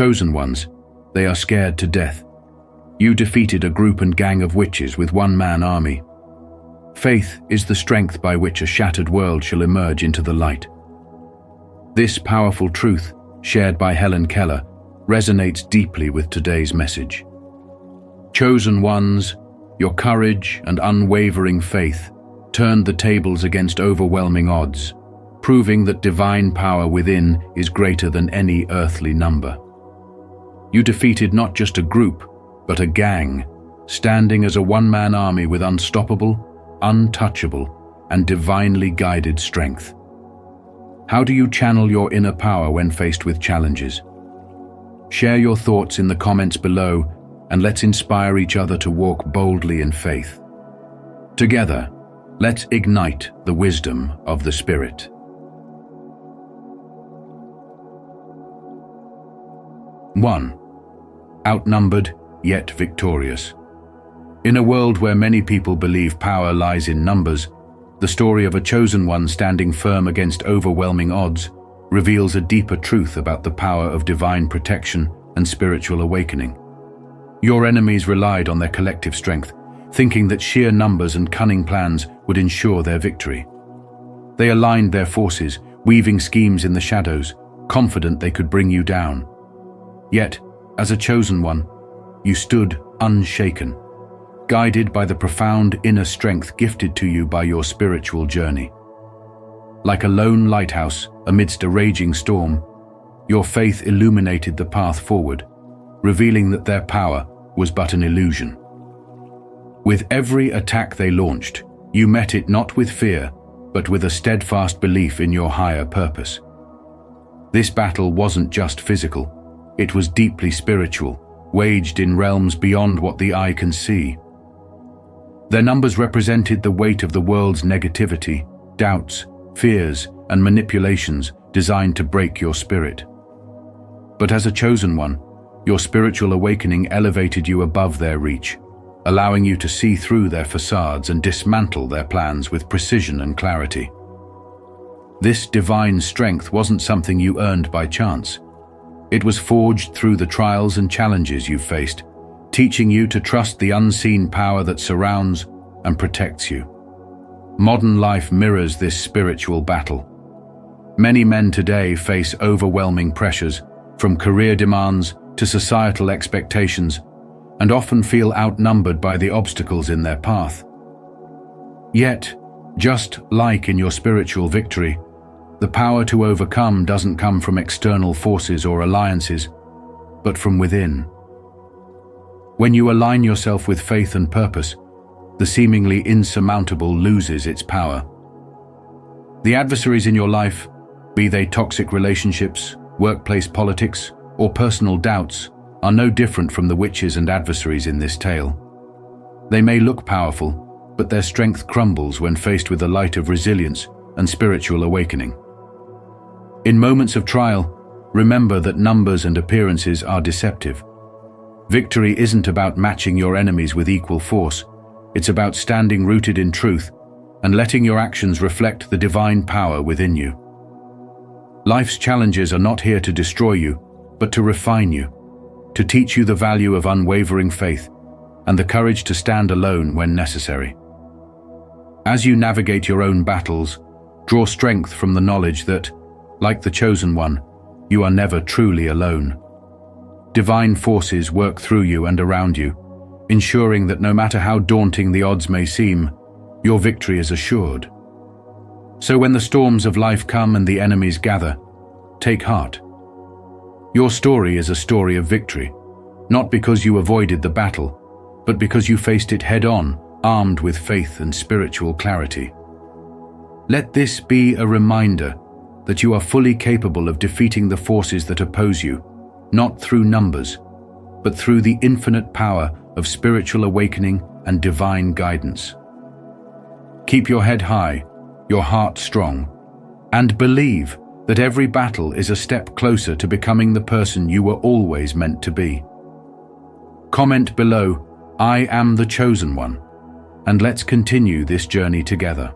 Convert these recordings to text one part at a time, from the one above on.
chosen ones, they are scared to death. You defeated a group and gang of witches with one-man army. Faith is the strength by which a shattered world shall emerge into the light. This powerful truth, shared by Helen Keller, resonates deeply with today's message. Chosen ones, your courage and unwavering faith turned the tables against overwhelming odds, proving that divine power within is greater than any earthly number. You defeated not just a group, but a gang, standing as a one-man army with unstoppable, untouchable, and divinely guided strength. How do you channel your inner power when faced with challenges? Share your thoughts in the comments below, and let's inspire each other to walk boldly in faith. Together, let's ignite the wisdom of the Spirit. 1. Outnumbered, yet victorious. In a world where many people believe power lies in numbers, the story of a chosen one standing firm against overwhelming odds reveals a deeper truth about the power of divine protection and spiritual awakening. Your enemies relied on their collective strength, thinking that sheer numbers and cunning plans would ensure their victory. They aligned their forces, weaving schemes in the shadows, confident they could bring you down. Yet, as a chosen one, you stood unshaken, guided by the profound inner strength gifted to you by your spiritual journey. Like a lone lighthouse amidst a raging storm, your faith illuminated the path forward, revealing that their power was but an illusion. With every attack they launched, you met it not with fear, but with a steadfast belief in your higher purpose. This battle wasn't just physical, it was deeply spiritual, waged in realms beyond what the eye can see. Their numbers represented the weight of the world's negativity, doubts, fears, and manipulations designed to break your spirit. But as a chosen one, your spiritual awakening elevated you above their reach, allowing you to see through their facades and dismantle their plans with precision and clarity. This divine strength wasn't something you earned by chance. It was forged through the trials and challenges you faced, teaching you to trust the unseen power that surrounds and protects you. Modern life mirrors this spiritual battle. Many men today face overwhelming pressures, from career demands to societal expectations, and often feel outnumbered by the obstacles in their path. Yet, just like in your spiritual victory, the power to overcome doesn't come from external forces or alliances, but from within. When you align yourself with faith and purpose, the seemingly insurmountable loses its power. The adversaries in your life, be they toxic relationships, workplace politics, or personal doubts, are no different from the witches and adversaries in this tale. They may look powerful, but their strength crumbles when faced with the light of resilience and spiritual awakening. In moments of trial, remember that numbers and appearances are deceptive. Victory isn't about matching your enemies with equal force. It's about standing rooted in truth and letting your actions reflect the divine power within you. Life's challenges are not here to destroy you, but to refine you, to teach you the value of unwavering faith and the courage to stand alone when necessary. As you navigate your own battles, draw strength from the knowledge that, like the chosen one, you are never truly alone. Divine forces work through you and around you, ensuring that no matter how daunting the odds may seem, your victory is assured. So when the storms of life come and the enemies gather, take heart. Your story is a story of victory, not because you avoided the battle, but because you faced it head-on, armed with faith and spiritual clarity. Let this be a reminder that you are fully capable of defeating the forces that oppose you, not through numbers, but through the infinite power of spiritual awakening and divine guidance. Keep your head high, your heart strong, and believe that every battle is a step closer to becoming the person you were always meant to be. Comment below, "I am the chosen one," and let's continue this journey together.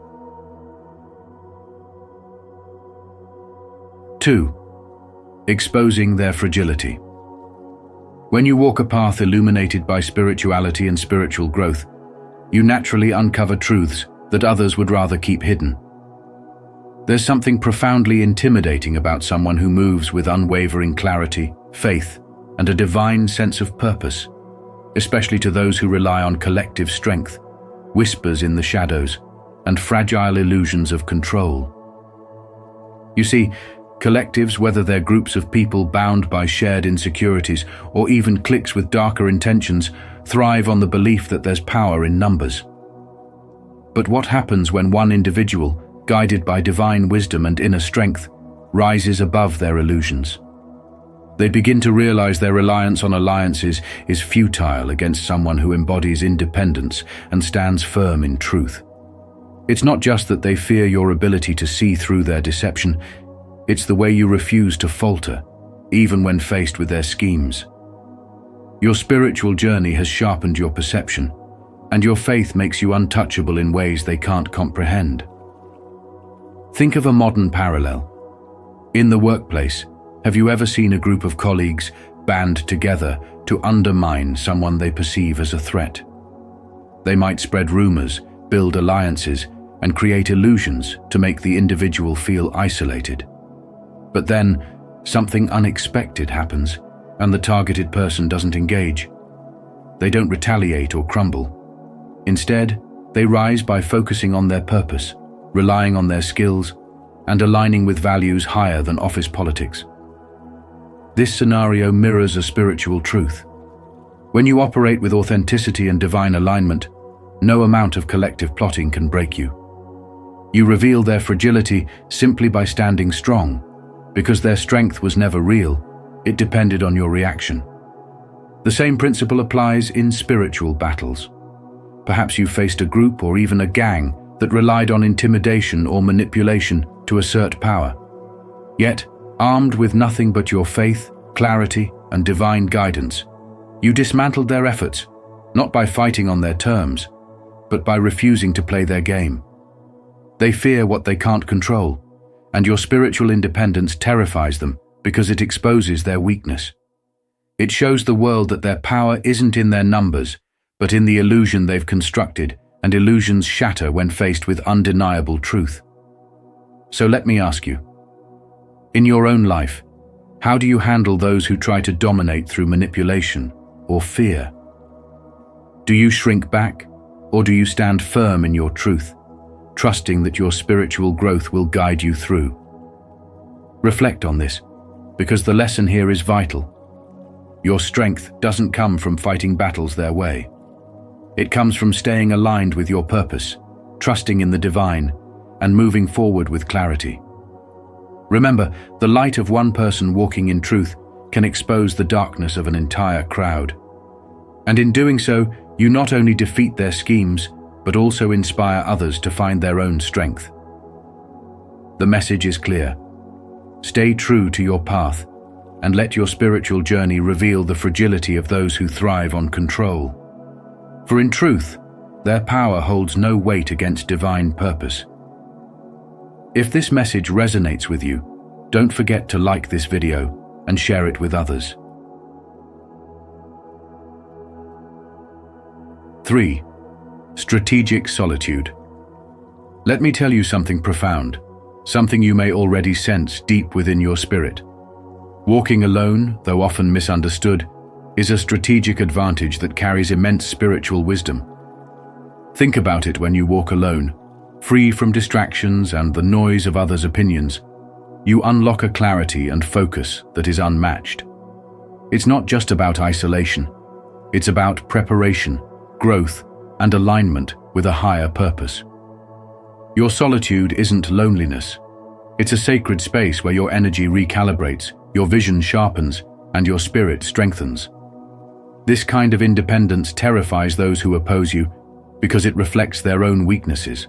2. Exposing their fragility. When you walk a path illuminated by spirituality and spiritual growth, you naturally uncover truths that others would rather keep hidden. There's something profoundly intimidating about someone who moves with unwavering clarity, faith, and a divine sense of purpose, especially to those who rely on collective strength, whispers in the shadows, and fragile illusions of control. You see, collectives, whether they're groups of people bound by shared insecurities or even cliques with darker intentions, thrive on the belief that there's power in numbers. But what happens when one individual, guided by divine wisdom and inner strength, rises above their illusions? They begin to realize their reliance on alliances is futile against someone who embodies independence and stands firm in truth. It's not just that they fear your ability to see through their deception, it's the way you refuse to falter, even when faced with their schemes. Your spiritual journey has sharpened your perception, and your faith makes you untouchable in ways they can't comprehend. Think of a modern parallel. In the workplace, have you ever seen a group of colleagues band together to undermine someone they perceive as a threat? They might spread rumors, build alliances, and create illusions to make the individual feel isolated. But then, something unexpected happens, and the targeted person doesn't engage. They don't retaliate or crumble. Instead, they rise by focusing on their purpose, relying on their skills, and aligning with values higher than office politics. This scenario mirrors a spiritual truth. When you operate with authenticity and divine alignment, no amount of collective plotting can break you. You reveal their fragility simply by standing strong, because their strength was never real, it depended on your reaction. The same principle applies in spiritual battles. Perhaps you faced a group or even a gang that relied on intimidation or manipulation to assert power. Yet, armed with nothing but your faith, clarity, and divine guidance, you dismantled their efforts, not by fighting on their terms, but by refusing to play their game. They fear what they can't control, and your spiritual independence terrifies them because it exposes their weakness. It shows the world that their power isn't in their numbers, but in the illusion they've constructed, and illusions shatter when faced with undeniable truth. So let me ask you, in your own life, how do you handle those who try to dominate through manipulation or fear? Do you shrink back, or do you stand firm in your truth, trusting that your spiritual growth will guide you through? Reflect on this, because the lesson here is vital. Your strength doesn't come from fighting battles their way. It comes from staying aligned with your purpose, trusting in the divine, and moving forward with clarity. Remember, the light of one person walking in truth can expose the darkness of an entire crowd. And in doing so, you not only defeat their schemes, but also inspire others to find their own strength. The message is clear. Stay true to your path, and let your spiritual journey reveal the fragility of those who thrive on control. For in truth, their power holds no weight against divine purpose. If this message resonates with you, don't forget to like this video and share it with others. 3. Strategic solitude. Let me tell you something profound, something you may already sense deep within your spirit. Walking alone, though often misunderstood, is a strategic advantage that carries immense spiritual wisdom. Think about it when you walk alone, free from distractions and the noise of others' opinions. You unlock a clarity and focus that is unmatched. It's not just about isolation. It's about preparation, growth, and alignment with a higher purpose. Your solitude isn't loneliness. It's a sacred space where your energy recalibrates, your vision sharpens, and your spirit strengthens. This kind of independence terrifies those who oppose you because it reflects their own weaknesses.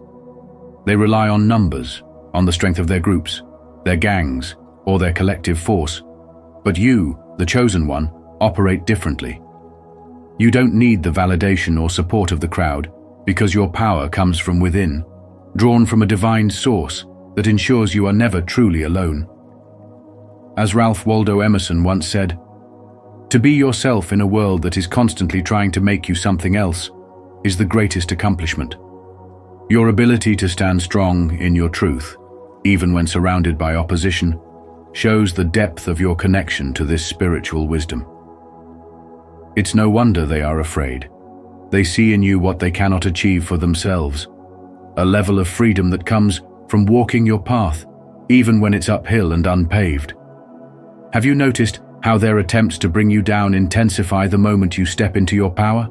They rely on numbers, on the strength of their groups, their gangs, or their collective force. But you, the chosen one, operate differently. You don't need the validation or support of the crowd because your power comes from within, drawn from a divine source that ensures you are never truly alone. As Ralph Waldo Emerson once said, To be yourself in a world that is constantly trying to make you something else is the greatest accomplishment. Your ability to stand strong in your truth, even when surrounded by opposition, shows the depth of your connection to this spiritual wisdom. It's no wonder they are afraid. They see in you what they cannot achieve for themselves, a level of freedom that comes from walking your path, even when it's uphill and unpaved. Have you noticed how their attempts to bring you down intensify the moment you step into your power?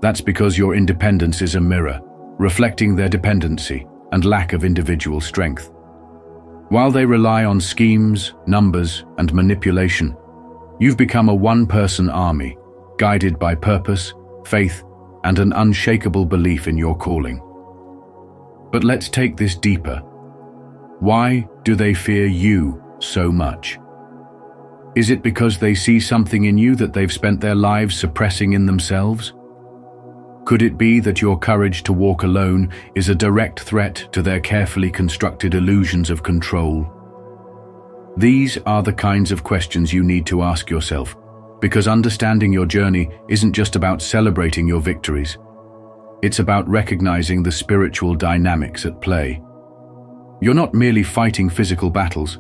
That's because your independence is a mirror, reflecting their dependency and lack of individual strength. While they rely on schemes, numbers, and manipulation, you've become a one-person army, guided by purpose, faith, and an unshakable belief in your calling. But let's take this deeper. Why do they fear you so much? Is it because they see something in you that they've spent their lives suppressing in themselves? Could it be that your courage to walk alone is a direct threat to their carefully constructed illusions of control? These are the kinds of questions you need to ask yourself, because understanding your journey isn't just about celebrating your victories. It's about recognizing the spiritual dynamics at play. You're not merely fighting physical battles,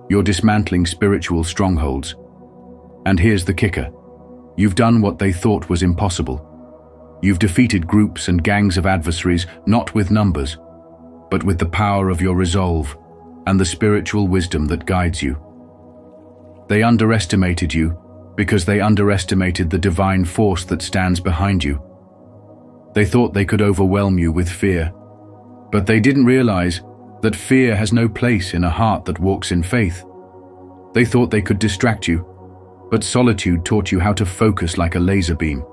you're dismantling spiritual strongholds. And here's the kicker. You've done what they thought was impossible. You've defeated groups and gangs of adversaries not with numbers, but with the power of your resolve and the spiritual wisdom that guides you. They underestimated you because they underestimated the divine force that stands behind you. They thought they could overwhelm you with fear, but they didn't realize that fear has no place in a heart that walks in faith. They thought they could distract you, but solitude taught you how to focus like a laser beam.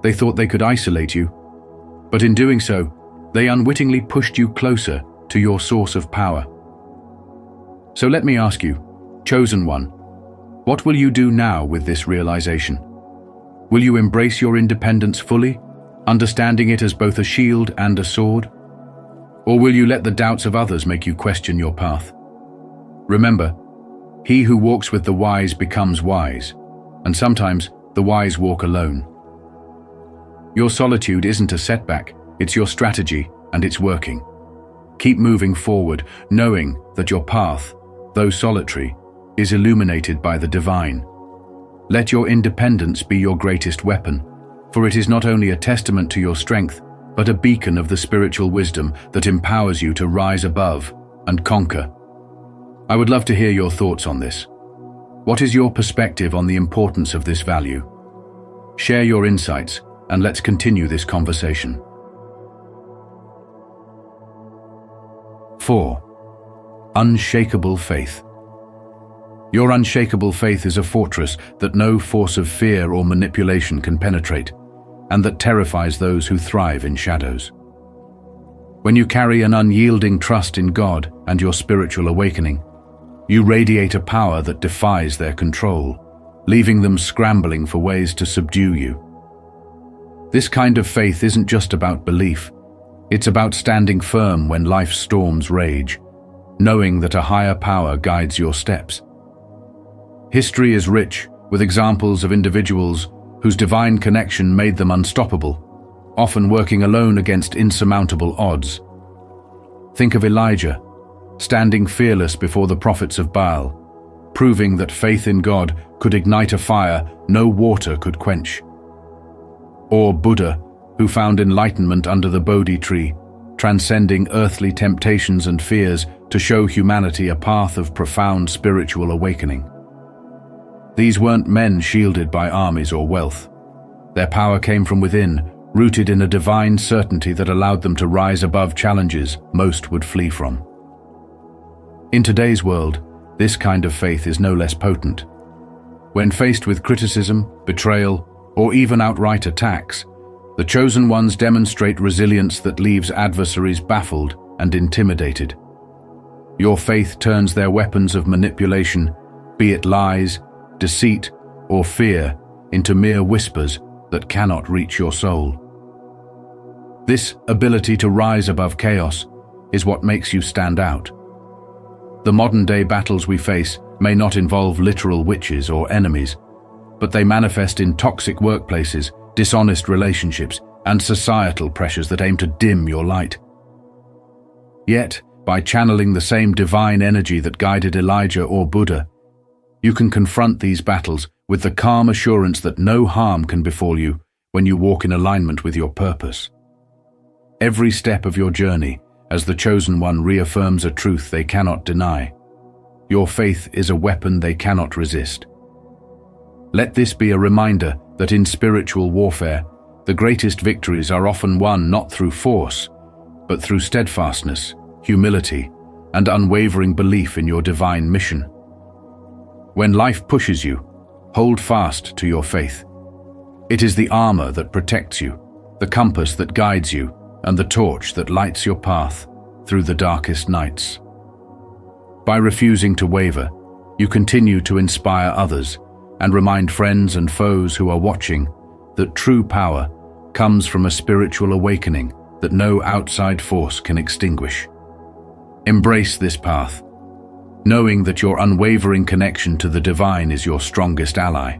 They thought they could isolate you, but in doing so, they unwittingly pushed you closer to your source of power. So let me ask you, chosen one, what will you do now with this realization? Will you embrace your independence fully, understanding it as both a shield and a sword? Or will you let the doubts of others make you question your path? Remember, he who walks with the wise becomes wise, and sometimes the wise walk alone. Your solitude isn't a setback, it's your strategy, and it's working. Keep moving forward, knowing that your path, though solitary, is illuminated by the divine. Let your independence be your greatest weapon, for it is not only a testament to your strength, but a beacon of the spiritual wisdom that empowers you to rise above and conquer. I would love to hear your thoughts on this. What is your perspective on the importance of this value? Share your insights, and let's continue this conversation. 4. Unshakable faith. Your unshakable faith is a fortress that no force of fear or manipulation can penetrate, and that terrifies those who thrive in shadows. When you carry an unyielding trust in God and your spiritual awakening, you radiate a power that defies their control, leaving them scrambling for ways to subdue you. This kind of faith isn't just about belief. It's about standing firm when life's storms rage, knowing that a higher power guides your steps. History is rich with examples of individuals whose divine connection made them unstoppable, often working alone against insurmountable odds. Think of Elijah, standing fearless before the prophets of Baal, proving that faith in God could ignite a fire no water could quench. Or Buddha, who found enlightenment under the Bodhi tree, transcending earthly temptations and fears to show humanity a path of profound spiritual awakening. These weren't men shielded by armies or wealth. Their power came from within, rooted in a divine certainty that allowed them to rise above challenges most would flee from. In today's world, this kind of faith is no less potent. When faced with criticism, betrayal, or even outright attacks, the chosen ones demonstrate resilience that leaves adversaries baffled and intimidated. Your faith turns their weapons of manipulation, be it lies, deceit, or fear, into mere whispers that cannot reach your soul. This ability to rise above chaos is what makes you stand out. The modern-day battles we face may not involve literal witches or enemies, but they manifest in toxic workplaces, dishonest relationships, and societal pressures that aim to dim your light. Yet, by channeling the same divine energy that guided Elijah or Buddha, you can confront these battles with the calm assurance that no harm can befall you when you walk in alignment with your purpose. Every step of your journey, as the chosen one, reaffirms a truth they cannot deny. Your faith is a weapon they cannot resist. Let this be a reminder that in spiritual warfare, the greatest victories are often won not through force, but through steadfastness, humility, and unwavering belief in your divine mission. When life pushes you, hold fast to your faith. It is the armor that protects you, the compass that guides you, and the torch that lights your path through the darkest nights. By refusing to waver, you continue to inspire others and remind friends and foes who are watching that true power comes from a spiritual awakening that no outside force can extinguish. Embrace this path, knowing that your unwavering connection to the divine is your strongest ally,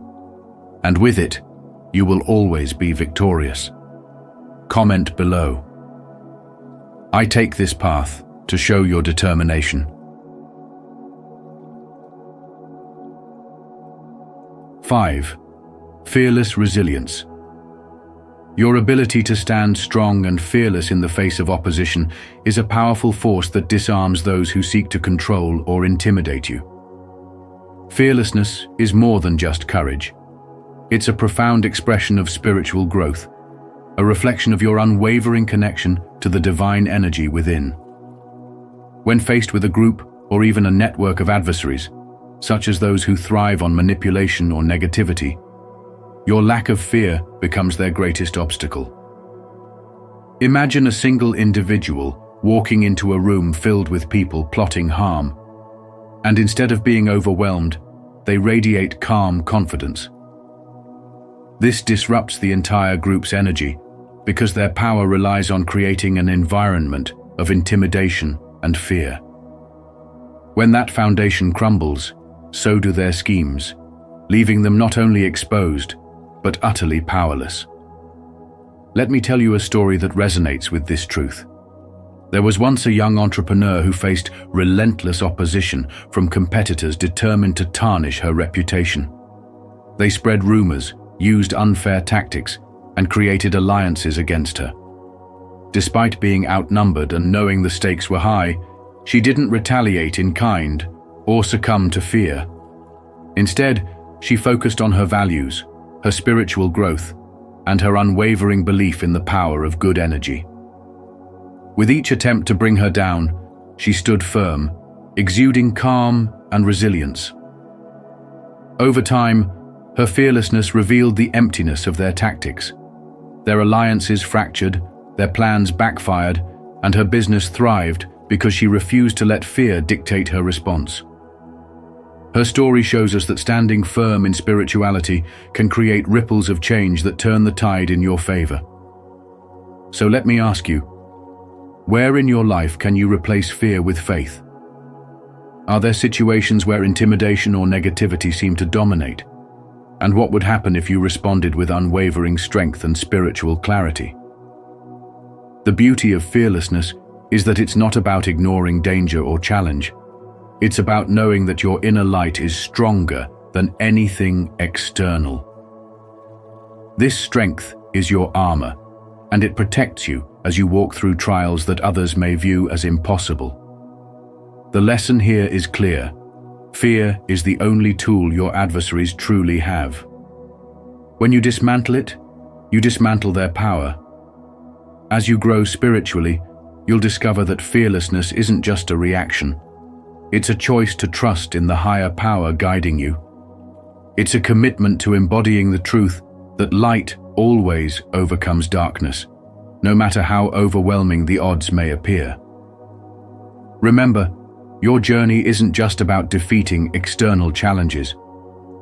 and with it, you will always be victorious. Comment below. I take this path to show your determination. 5. Fearless resilience. Your ability to stand strong and fearless in the face of opposition is a powerful force that disarms those who seek to control or intimidate you. Fearlessness is more than just courage. It's a profound expression of spiritual growth, a reflection of your unwavering connection to the divine energy within. When faced with a group or even a network of adversaries, such as those who thrive on manipulation or negativity, your lack of fear becomes their greatest obstacle. Imagine a single individual walking into a room filled with people plotting harm, and instead of being overwhelmed, they radiate calm confidence. This disrupts the entire group's energy because their power relies on creating an environment of intimidation and fear. When that foundation crumbles, so do their schemes, leaving them not only exposed, but utterly powerless. Let me tell you a story that resonates with this truth. There was once a young entrepreneur who faced relentless opposition from competitors determined to tarnish her reputation. They spread rumors, used unfair tactics, and created alliances against her. Despite being outnumbered and knowing the stakes were high, she didn't retaliate in kind or succumb to fear. Instead, she focused on her values, her spiritual growth, and her unwavering belief in the power of good energy. With each attempt to bring her down, she stood firm, exuding calm and resilience. Over time, her fearlessness revealed the emptiness of their tactics. Their alliances fractured, their plans backfired, and her business thrived because she refused to let fear dictate her response. Her story shows us that standing firm in spirituality can create ripples of change that turn the tide in your favor. So let me ask you, where in your life can you replace fear with faith? Are there situations where intimidation or negativity seem to dominate? And what would happen if you responded with unwavering strength and spiritual clarity? The beauty of fearlessness is that it's not about ignoring danger or challenge. It's about knowing that your inner light is stronger than anything external. This strength is your armor, and it protects you as you walk through trials that others may view as impossible. The lesson here is clear. Fear is the only tool your adversaries truly have. When you dismantle it, you dismantle their power. As you grow spiritually, you'll discover that fearlessness isn't just a reaction. It's a choice to trust in the higher power guiding you. It's a commitment to embodying the truth that light always overcomes darkness, no matter how overwhelming the odds may appear. Remember, your journey isn't just about defeating external challenges.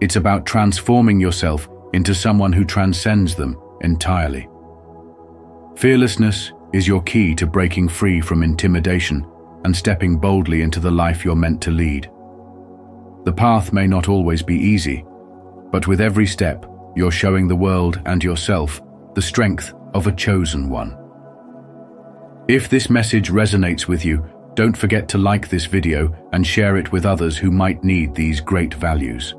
It's about transforming yourself into someone who transcends them entirely. Fearlessness is your key to breaking free from intimidation and stepping boldly into the life you're meant to lead. The path may not always be easy, but with every step, you're showing the world and yourself the strength of a chosen one. If this message resonates with you, don't forget to like this video and share it with others who might need these great values.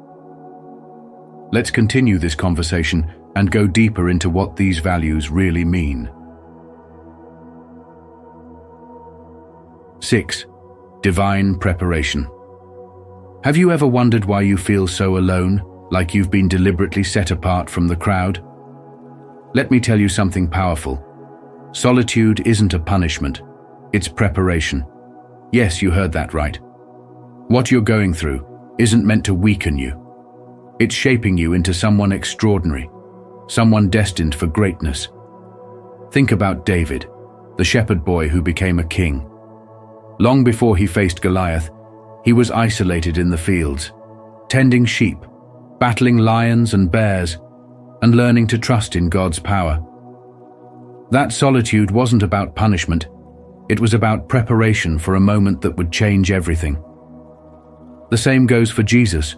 Let's continue this conversation and go deeper into what these values really mean. 6. Divine preparation. Have you ever wondered why you feel so alone, like you've been deliberately set apart from the crowd? Let me tell you something powerful. Solitude isn't a punishment, it's preparation. Yes, you heard that right. What you're going through isn't meant to weaken you. It's shaping you into someone extraordinary, someone destined for greatness. Think about David, the shepherd boy who became a king. Long before he faced Goliath, he was isolated in the fields, tending sheep, battling lions and bears, and learning to trust in God's power. That solitude wasn't about punishment, it was about preparation for a moment that would change everything. The same goes for Jesus,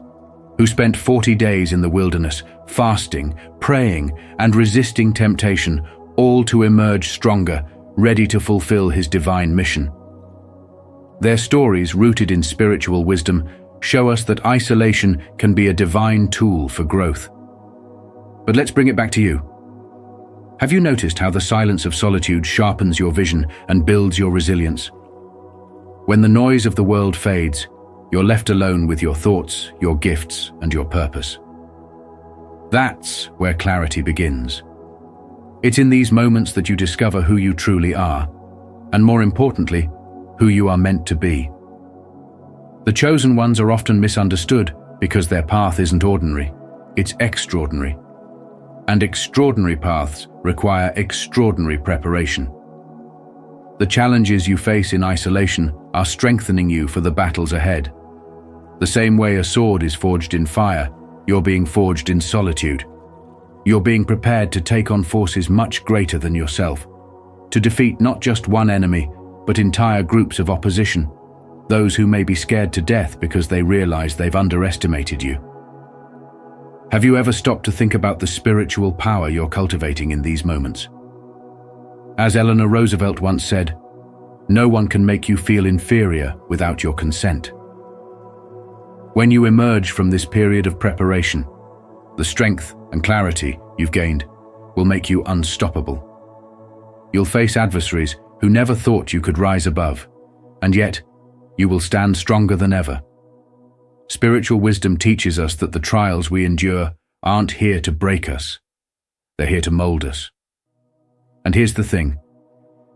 who spent 40 days in the wilderness, fasting, praying, and resisting temptation, all to emerge stronger, ready to fulfill his divine mission. Their stories, rooted in spiritual wisdom, show us that isolation can be a divine tool for growth. But let's bring it back to you. Have you noticed how the silence of solitude sharpens your vision and builds your resilience? When the noise of the world fades, you're left alone with your thoughts, your gifts, and your purpose. That's where clarity begins. It's in these moments that you discover who you truly are, and more importantly, who you are meant to be. The chosen ones are often misunderstood because their path isn't ordinary, it's extraordinary. And extraordinary paths require extraordinary preparation. The challenges you face in isolation are strengthening you for the battles ahead. The same way a sword is forged in fire, you're being forged in solitude. You're being prepared to take on forces much greater than yourself, to defeat not just one enemy, but entire groups of opposition, those who may be scared to death because they realize they've underestimated you. Have you ever stopped to think about the spiritual power you're cultivating in these moments? As Eleanor Roosevelt once said, "No one can make you feel inferior without your consent." When you emerge from this period of preparation, the strength and clarity you've gained will make you unstoppable. You'll face adversaries who never thought you could rise above, and yet you will stand stronger than ever. Spiritual wisdom teaches us that the trials we endure aren't here to break us. They're here to mold us. And here's the thing,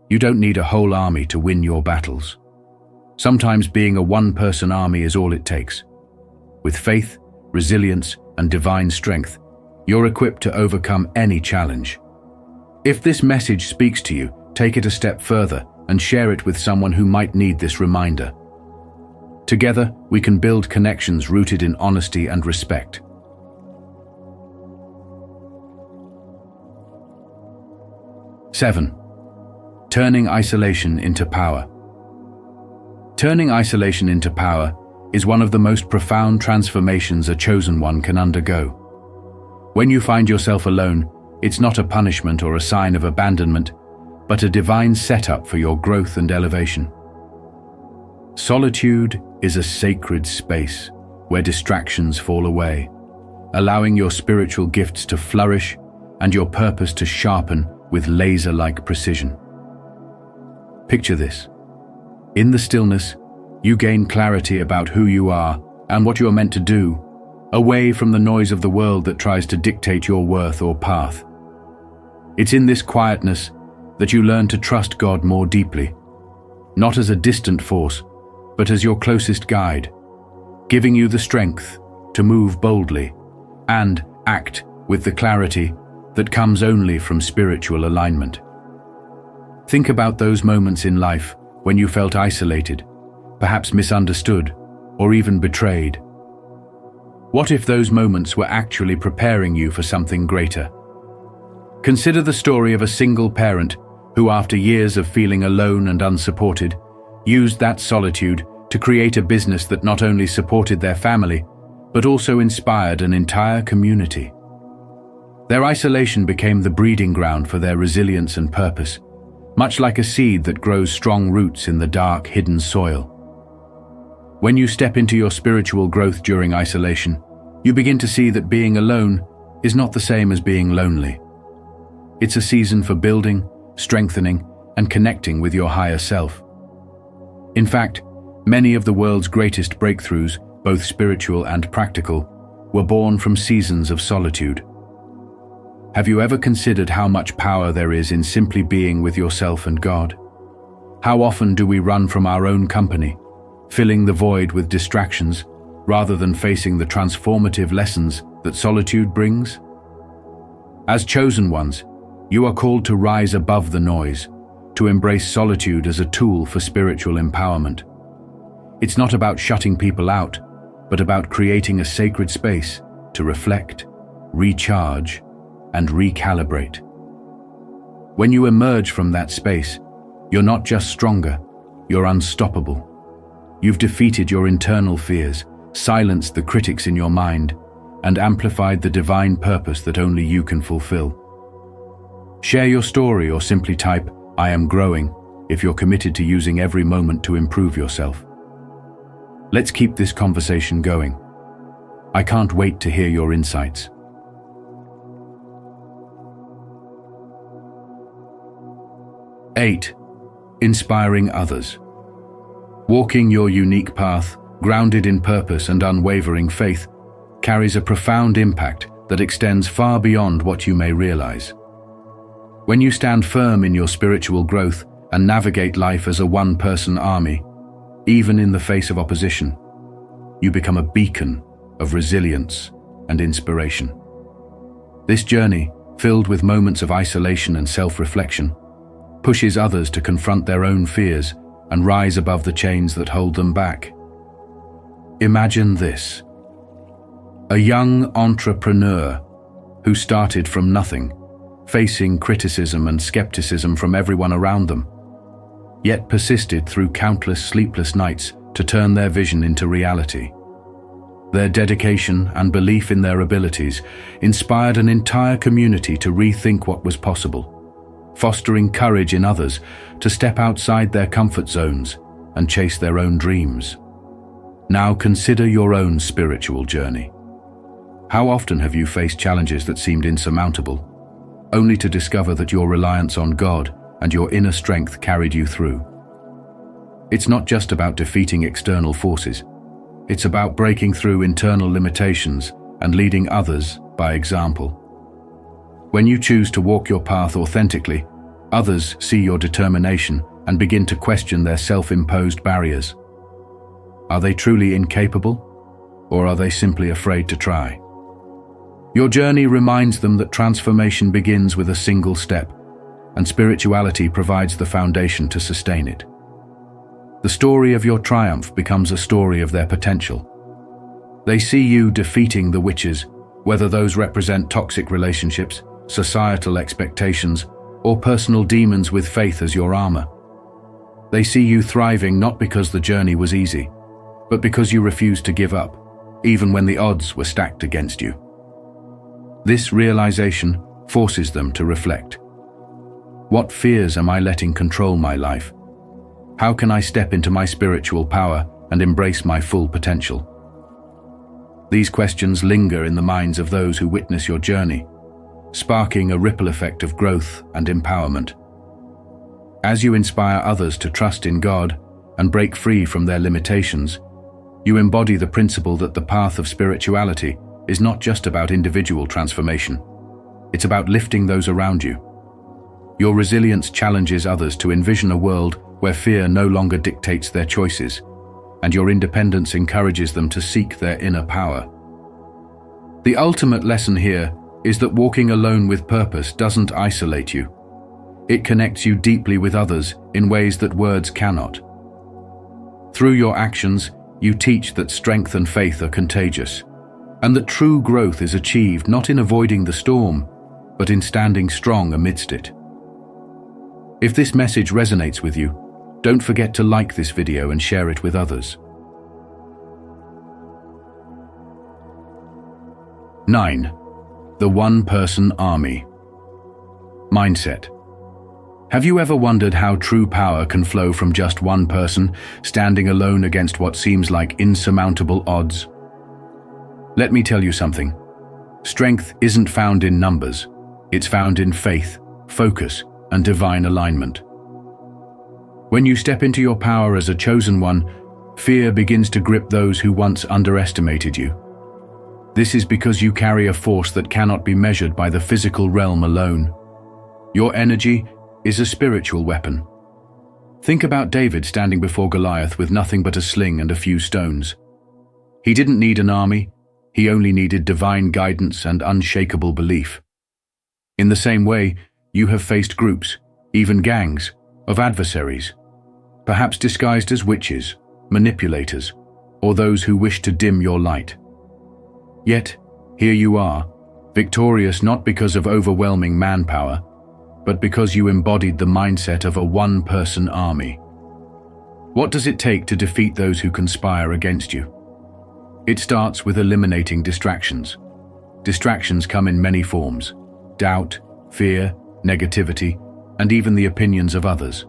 you don't need a whole army to win your battles. Sometimes being a one-person army is all it takes. With faith, resilience, and divine strength, you're equipped to overcome any challenge. If this message speaks to you, take it a step further and share it with someone who might need this reminder. Together, we can build connections rooted in honesty and respect. 7. Turning isolation into power. Turning isolation into power is one of the most profound transformations a chosen one can undergo. When you find yourself alone, it's not a punishment or a sign of abandonment, but a divine setup for your growth and elevation. Solitude is a sacred space where distractions fall away, allowing your spiritual gifts to flourish and your purpose to sharpen with laser-like precision. Picture this. In the stillness, you gain clarity about who you are and what you are meant to do, away from the noise of the world that tries to dictate your worth or path. It's in this quietness that you learn to trust God more deeply, not as a distant force, but as your closest guide, giving you the strength to move boldly and act with the clarity that comes only from spiritual alignment. Think about those moments in life when you felt isolated, perhaps misunderstood, or even betrayed. What if those moments were actually preparing you for something greater? Consider the story of a single parent who, after years of feeling alone and unsupported, used that solitude to create a business that not only supported their family, but also inspired an entire community. Their isolation became the breeding ground for their resilience and purpose, much like a seed that grows strong roots in the dark, hidden soil. When you step into your spiritual growth during isolation, you begin to see that being alone is not the same as being lonely. It's a season for building, strengthening, and connecting with your higher self. In fact, many of the world's greatest breakthroughs, both spiritual and practical, were born from seasons of solitude. Have you ever considered how much power there is in simply being with yourself and God? How often do we run from our own company, filling the void with distractions, rather than facing the transformative lessons that solitude brings? As chosen ones, you are called to rise above the noise, to embrace solitude as a tool for spiritual empowerment. It's not about shutting people out, but about creating a sacred space to reflect, recharge, and recalibrate. When you emerge from that space, you're not just stronger, you're unstoppable. You've defeated your internal fears, silenced the critics in your mind, and amplified the divine purpose that only you can fulfill. Share your story or simply type, "I am growing," if you're committed to using every moment to improve yourself. Let's keep this conversation going. I can't wait to hear your insights. 8. Inspiring others. Walking your unique path, grounded in purpose and unwavering faith, carries a profound impact that extends far beyond what you may realize. When you stand firm in your spiritual growth and navigate life as a one-person army, even in the face of opposition, you become a beacon of resilience and inspiration. This journey, filled with moments of isolation and self-reflection, pushes others to confront their own fears and rise above the chains that hold them back. Imagine this: a young entrepreneur who started from nothing, facing criticism and skepticism from everyone around them, yet persisted through countless sleepless nights to turn their vision into reality. Their dedication and belief in their abilities inspired an entire community to rethink what was possible, fostering courage in others to step outside their comfort zones and chase their own dreams. Now consider your own spiritual journey. How often have you faced challenges that seemed insurmountable, only to discover that your reliance on God and your inner strength carried you through? It's not just about defeating external forces. It's about breaking through internal limitations and leading others by example. When you choose to walk your path authentically, others see your determination and begin to question their self-imposed barriers. Are they truly incapable, or are they simply afraid to try? Your journey reminds them that transformation begins with a single step, and spirituality provides the foundation to sustain it. The story of your triumph becomes a story of their potential. They see you defeating the witches, whether those represent toxic relationships, societal expectations, or personal demons with faith as your armor. They see you thriving not because the journey was easy, but because you refused to give up, even when the odds were stacked against you. This realization forces them to reflect. What fears am I letting control my life? How can I step into my spiritual power and embrace my full potential? These questions linger in the minds of those who witness your journey, sparking a ripple effect of growth and empowerment. As you inspire others to trust in God and break free from their limitations, you embody the principle that the path of spirituality is not just about individual transformation. It's about lifting those around you. Your resilience challenges others to envision a world where fear no longer dictates their choices, and your independence encourages them to seek their inner power. The ultimate lesson here is that walking alone with purpose doesn't isolate you. It connects you deeply with others in ways that words cannot. Through your actions, you teach that strength and faith are contagious, and that true growth is achieved not in avoiding the storm, but in standing strong amidst it. If this message resonates with you, don't forget to like this video and share it with others. 9. The one-person army. Mindset. Have you ever wondered how true power can flow from just one person, standing alone against what seems like insurmountable odds? Let me tell you something. Strength isn't found in numbers. It's found in faith, focus, and divine alignment. When you step into your power as a chosen one, fear begins to grip those who once underestimated you. This is because you carry a force that cannot be measured by the physical realm alone. Your energy is a spiritual weapon. Think about David standing before Goliath with nothing but a sling and a few stones. He didn't need an army, he only needed divine guidance and unshakable belief. In the same way, you have faced groups, even gangs, of adversaries, perhaps disguised as witches, manipulators, or those who wish to dim your light. Yet, here you are, victorious not because of overwhelming manpower, but because you embodied the mindset of a one-person army. What does it take to defeat those who conspire against you? It starts with eliminating distractions. Distractions come in many forms: doubt, fear, negativity, and even the opinions of others.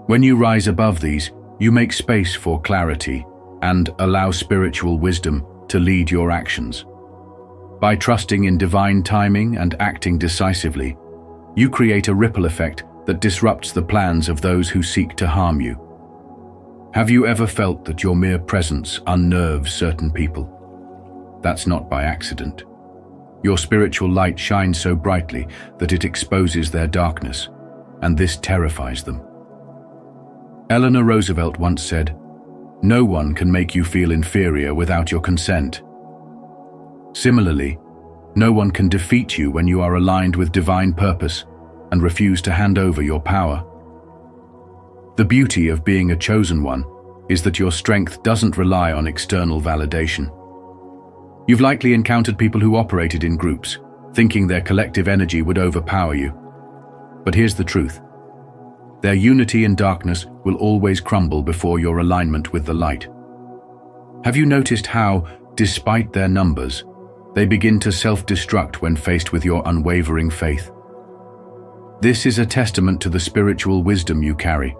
When you rise above these, you make space for clarity and allow spiritual wisdom to lead your actions. By trusting in divine timing and acting decisively, you create a ripple effect that disrupts the plans of those who seek to harm you. Have you ever felt that your mere presence unnerves certain people? That's not by accident. Your spiritual light shines so brightly that it exposes their darkness, and this terrifies them. Eleanor Roosevelt once said, "No one can make you feel inferior without your consent." Similarly, no one can defeat you when you are aligned with divine purpose and refuse to hand over your power. The beauty of being a chosen one is that your strength doesn't rely on external validation. You've likely encountered people who operated in groups, thinking their collective energy would overpower you. But here's the truth. Their unity in darkness will always crumble before your alignment with the light. Have you noticed how, despite their numbers, they begin to self-destruct when faced with your unwavering faith? This is a testament to the spiritual wisdom you carry,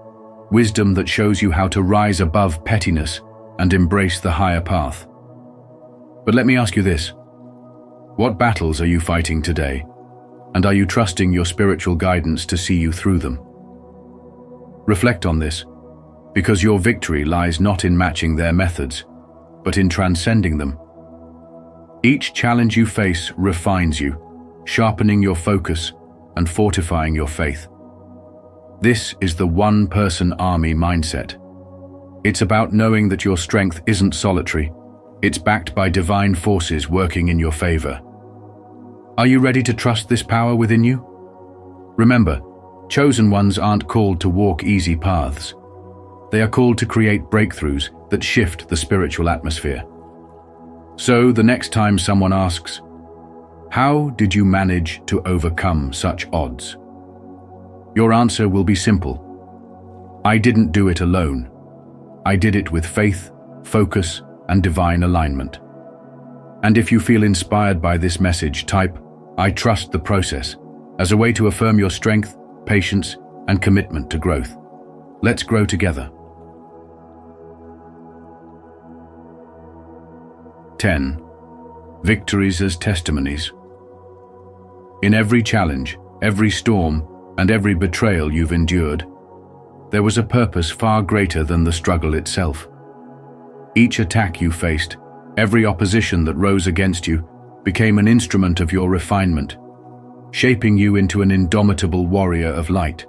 wisdom that shows you how to rise above pettiness and embrace the higher path. But let me ask you this. What battles are you fighting today? And are you trusting your spiritual guidance to see you through them? Reflect on this, because your victory lies not in matching their methods, but in transcending them. Each challenge you face refines you, sharpening your focus and fortifying your faith. This is the one-person army mindset. It's about knowing that your strength isn't solitary, it's backed by divine forces working in your favor. Are you ready to trust this power within you? Remember, chosen ones aren't called to walk easy paths. They are called to create breakthroughs that shift the spiritual atmosphere. So the next time someone asks, "How did you manage to overcome such odds?" your answer will be simple. I didn't do it alone. I did it with faith, focus, and divine alignment. And if you feel inspired by this message, type, "I trust the process," as a way to affirm your strength, patience, and commitment to growth. Let's grow together. 10. Victories as testimonies. In every challenge, every storm, and every betrayal you've endured, there was a purpose far greater than the struggle itself. Each attack you faced, every opposition that rose against you, became an instrument of your refinement, shaping you into an indomitable warrior of light.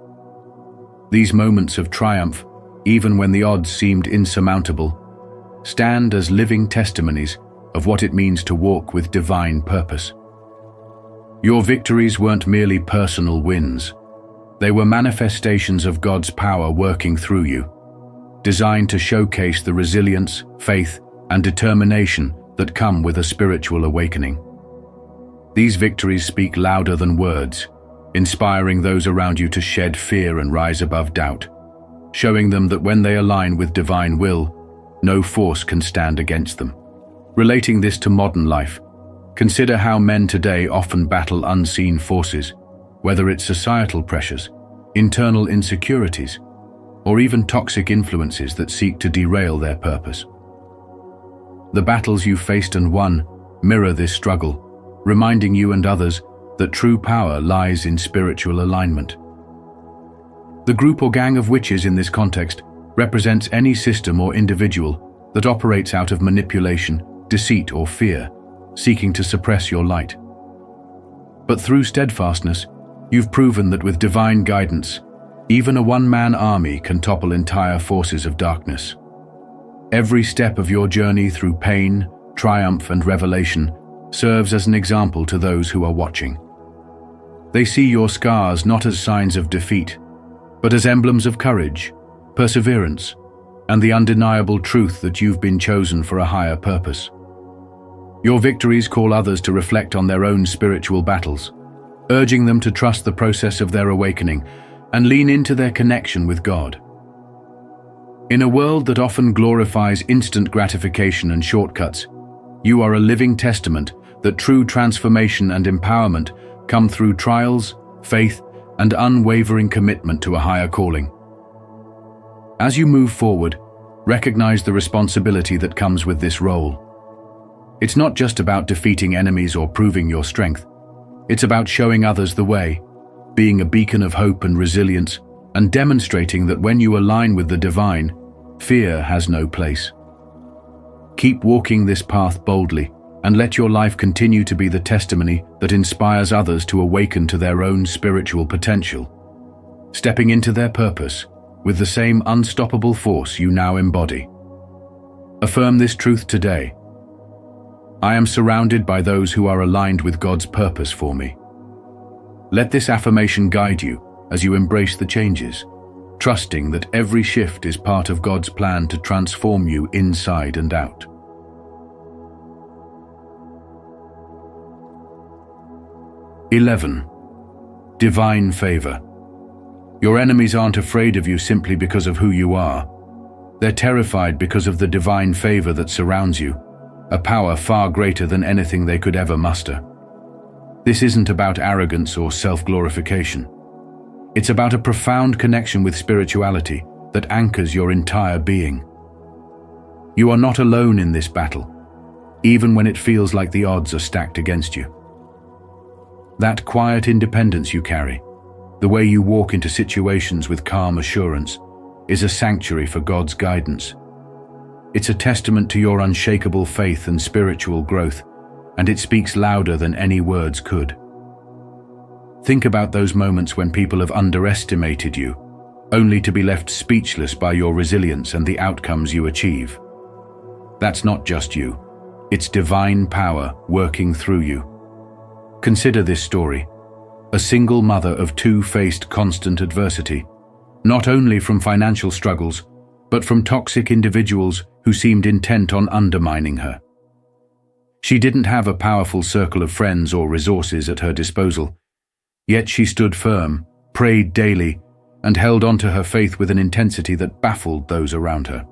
These moments of triumph, even when the odds seemed insurmountable, stand as living testimonies of what it means to walk with divine purpose. Your victories weren't merely personal wins. They were manifestations of God's power working through you, designed to showcase the resilience, faith, and determination that come with a spiritual awakening. These victories speak louder than words, inspiring those around you to shed fear and rise above doubt, showing them that when they align with divine will, no force can stand against them. Relating this to modern life, Consider how men today often battle unseen forces, whether it's societal pressures, internal insecurities, or even toxic influences that seek to derail their purpose. The battles you've faced and won mirror this struggle, reminding you and others that true power lies in spiritual alignment. The group or gang of witches in this context represents any system or individual that operates out of manipulation, deceit, or fear, seeking to suppress your light. But through steadfastness, you've proven that with divine guidance, even a one-man army can topple entire forces of darkness. Every step of your journey through pain, triumph, and revelation serves as an example to those who are watching. They see your scars not as signs of defeat, but as emblems of courage, perseverance, and the undeniable truth that you've been chosen for a higher purpose. Your victories call others to reflect on their own spiritual battles, urging them to trust the process of their awakening and lean into their connection with God. In a world that often glorifies instant gratification and shortcuts, you are a living testament that true transformation and empowerment come through trials, faith, and unwavering commitment to a higher calling. As you move forward, recognize the responsibility that comes with this role. It's not just about defeating enemies or proving your strength. It's about showing others the way, being a beacon of hope and resilience, and demonstrating that when you align with the divine, fear has no place. Keep walking this path boldly, and let your life continue to be the testimony that inspires others to awaken to their own spiritual potential, stepping into their purpose with the same unstoppable force you now embody. Affirm this truth today. I am surrounded by those who are aligned with God's purpose for me. Let this affirmation guide you as you embrace the changes, trusting that every shift is part of God's plan to transform you inside and out. (11) Divine favor. Your enemies aren't afraid of you simply because of who you are. They're terrified because of the divine favor that surrounds you, a power far greater than anything they could ever muster. This isn't about arrogance or self-glorification. It's about a profound connection with spirituality that anchors your entire being. You are not alone in this battle, even when it feels like the odds are stacked against you. That quiet independence you carry, the way you walk into situations with calm assurance, is a sanctuary for God's guidance. It's a testament to your unshakable faith and spiritual growth, and it speaks louder than any words could. Think about those moments when people have underestimated you, only to be left speechless by your resilience and the outcomes you achieve. That's not just you. It's divine power working through you. Consider this story. A single mother of two faced constant adversity, not only from financial struggles, but from toxic individuals who seemed intent on undermining her. She didn't have a powerful circle of friends or resources at her disposal, yet she stood firm, prayed daily, and held on to her faith with an intensity that baffled those around her.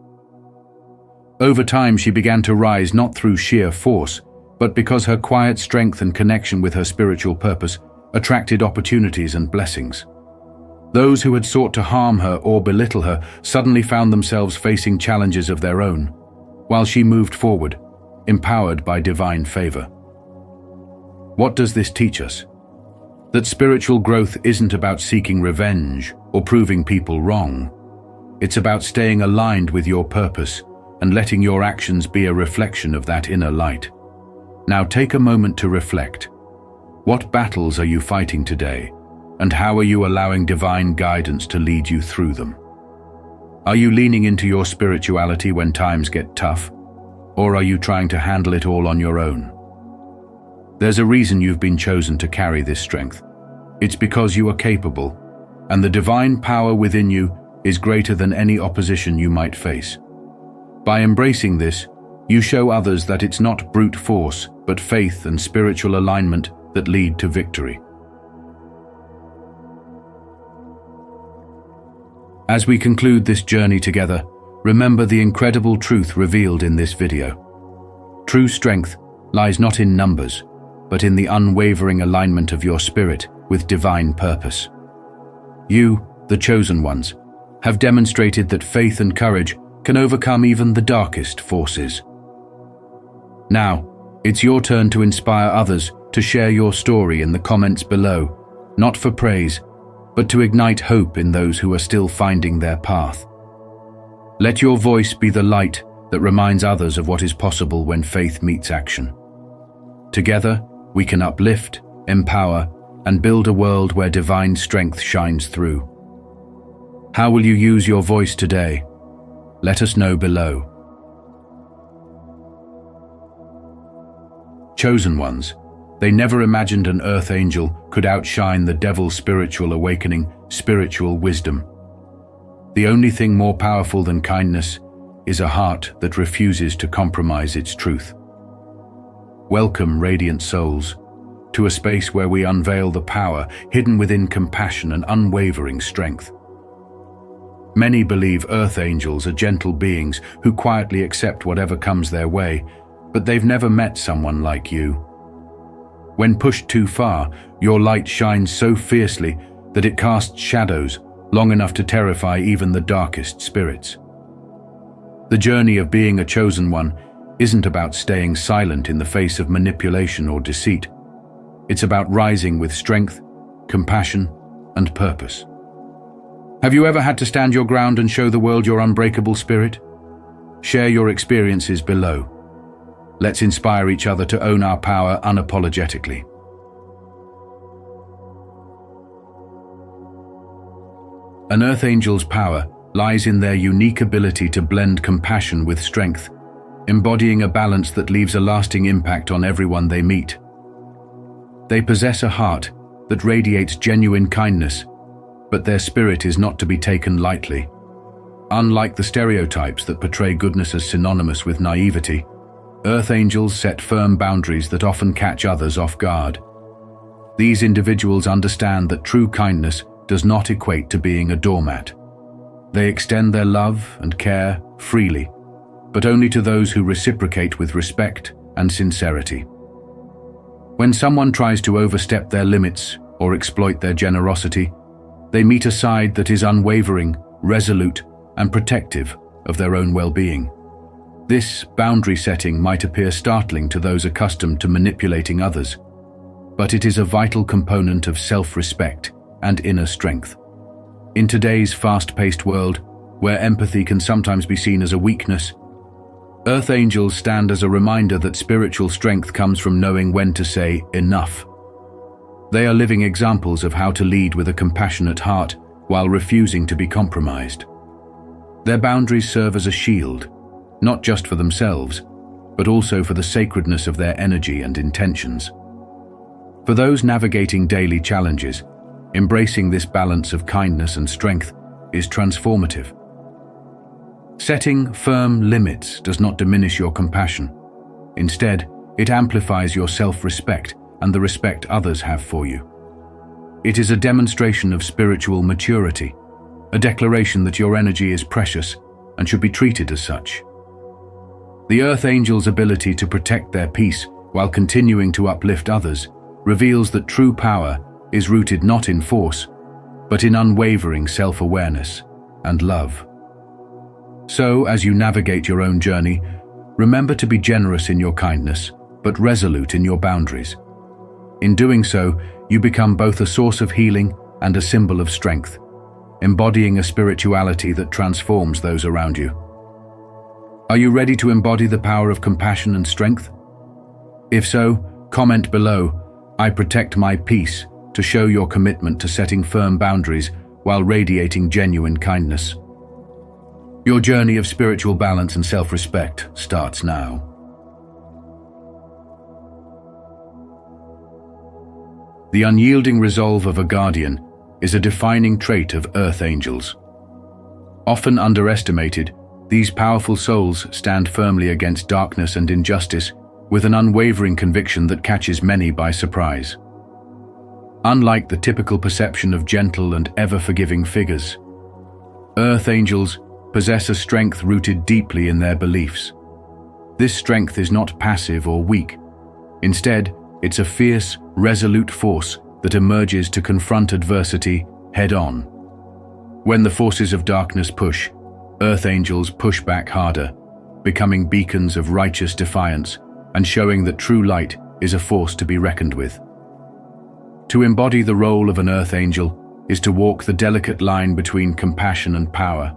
Over time, she began to rise not through sheer force, but because her quiet strength and connection with her spiritual purpose attracted opportunities and blessings. Those who had sought to harm her or belittle her suddenly found themselves facing challenges of their own, while she moved forward, empowered by divine favor. What does this teach us? That spiritual growth isn't about seeking revenge or proving people wrong. It's about staying aligned with your purpose and letting your actions be a reflection of that inner light. Now take a moment to reflect. What battles are you fighting today, and how are you allowing divine guidance to lead you through them? Are you leaning into your spirituality when times get tough, or are you trying to handle it all on your own? There's a reason you've been chosen to carry this strength. It's because you are capable, and the divine power within you is greater than any opposition you might face. By embracing this, you show others that it's not brute force, but faith and spiritual alignment that lead to victory. As we conclude this journey together, remember the incredible truth revealed in this video. True strength lies not in numbers, but in the unwavering alignment of your spirit with divine purpose. You, the chosen ones, have demonstrated that faith and courage can overcome even the darkest forces. Now, it's your turn to inspire others to share your story in the comments below, not for praise, but to ignite hope in those who are still finding their path. Let your voice be the light that reminds others of what is possible when faith meets action. Together, we can uplift, empower, and build a world where divine strength shines through. How will you use your voice today? Let us know below. Chosen ones, they never imagined an earth angel could outshine the devil's spiritual awakening, spiritual wisdom. The only thing more powerful than kindness is a heart that refuses to compromise its truth. Welcome, radiant souls, to a space where we unveil the power hidden within compassion and unwavering strength. Many believe earth angels are gentle beings who quietly accept whatever comes their way, but they've never met someone like you. When pushed too far, your light shines so fiercely that it casts shadows long enough to terrify even the darkest spirits. The journey of being a chosen one isn't about staying silent in the face of manipulation or deceit. It's about rising with strength, compassion, and purpose. Have you ever had to stand your ground and show the world your unbreakable spirit? Share your experiences below. Let's inspire each other to own our power unapologetically. An earth angel's power lies in their unique ability to blend compassion with strength, embodying a balance that leaves a lasting impact on everyone they meet. They possess a heart that radiates genuine kindness, but their spirit is not to be taken lightly. Unlike the stereotypes that portray goodness as synonymous with naivety, earth angels set firm boundaries that often catch others off guard. These individuals understand that true kindness does not equate to being a doormat. They extend their love and care freely, but only to those who reciprocate with respect and sincerity. When someone tries to overstep their limits or exploit their generosity, they meet a side that is unwavering, resolute, and protective of their own well-being. This boundary setting might appear startling to those accustomed to manipulating others, but it is a vital component of self-respect and inner strength. In today's fast-paced world, where empathy can sometimes be seen as a weakness, earth angels stand as a reminder that spiritual strength comes from knowing when to say enough. They are living examples of how to lead with a compassionate heart while refusing to be compromised. Their boundaries serve as a shield, not just for themselves, but also for the sacredness of their energy and intentions. For those navigating daily challenges, embracing this balance of kindness and strength is transformative. Setting firm limits does not diminish your compassion. Instead, it amplifies your self-respect and the respect others have for you. It is a demonstration of spiritual maturity, a declaration that your energy is precious and should be treated as such. The earth angel's ability to protect their peace while continuing to uplift others reveals that true power is rooted not in force, but in unwavering self-awareness and love. So, as you navigate your own journey, remember to be generous in your kindness, but resolute in your boundaries. In doing so, you become both a source of healing and a symbol of strength, embodying a spirituality that transforms those around you. Are you ready to embody the power of compassion and strength? If so, comment below, "I protect my peace," to show your commitment to setting firm boundaries while radiating genuine kindness. Your journey of spiritual balance and self-respect starts now. The unyielding resolve of a guardian is a defining trait of earth angels. Often underestimated, these powerful souls stand firmly against darkness and injustice with an unwavering conviction that catches many by surprise. Unlike the typical perception of gentle and ever-forgiving figures, earth angels possess a strength rooted deeply in their beliefs. This strength is not passive or weak. Instead, It's a fierce, resolute force that emerges to confront adversity head-on. When the forces of darkness push, earth angels push back harder, becoming beacons of righteous defiance and showing that true light is a force to be reckoned with. To embody the role of an earth angel is to walk the delicate line between compassion and power.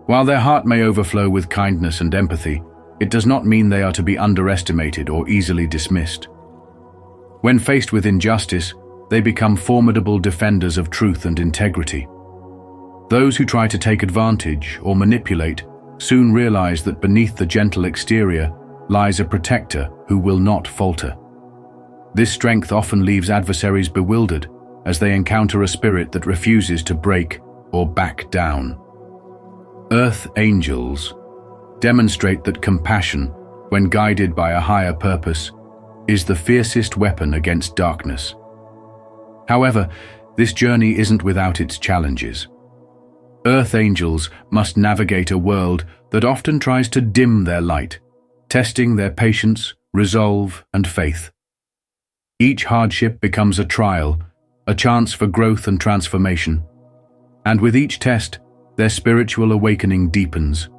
While their heart may overflow with kindness and empathy, it does not mean they are to be underestimated or easily dismissed. When faced with injustice, they become formidable defenders of truth and integrity. Those who try to take advantage or manipulate soon realize that beneath the gentle exterior lies a protector who will not falter. This strength often leaves adversaries bewildered as they encounter a spirit that refuses to break or back down. Earth angels demonstrate that compassion, when guided by a higher purpose, is the fiercest weapon against darkness. However, this journey isn't without its challenges. Earth angels must navigate a world that often tries to dim their light, testing their patience, resolve, and faith. Each hardship becomes a trial, a chance for growth and transformation, and with each test, their spiritual awakening deepens.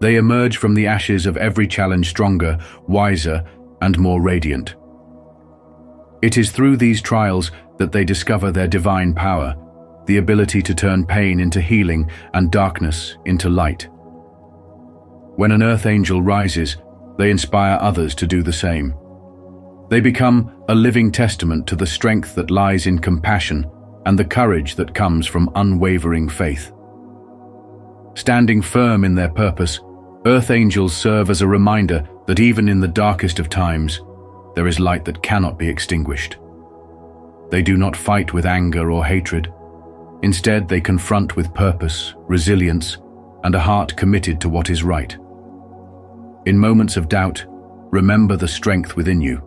They emerge from the ashes of every challenge stronger, wiser, and more radiant. It is through these trials that they discover their divine power, the ability to turn pain into healing and darkness into light. When an earth angel rises, they inspire others to do the same. They become a living testament to the strength that lies in compassion and the courage that comes from unwavering faith. Standing firm in their purpose, earth angels serve as a reminder that even in the darkest of times, there is light that cannot be extinguished. They do not fight with anger or hatred. Instead, they confront with purpose, resilience, and a heart committed to what is right. In moments of doubt, remember the strength within you.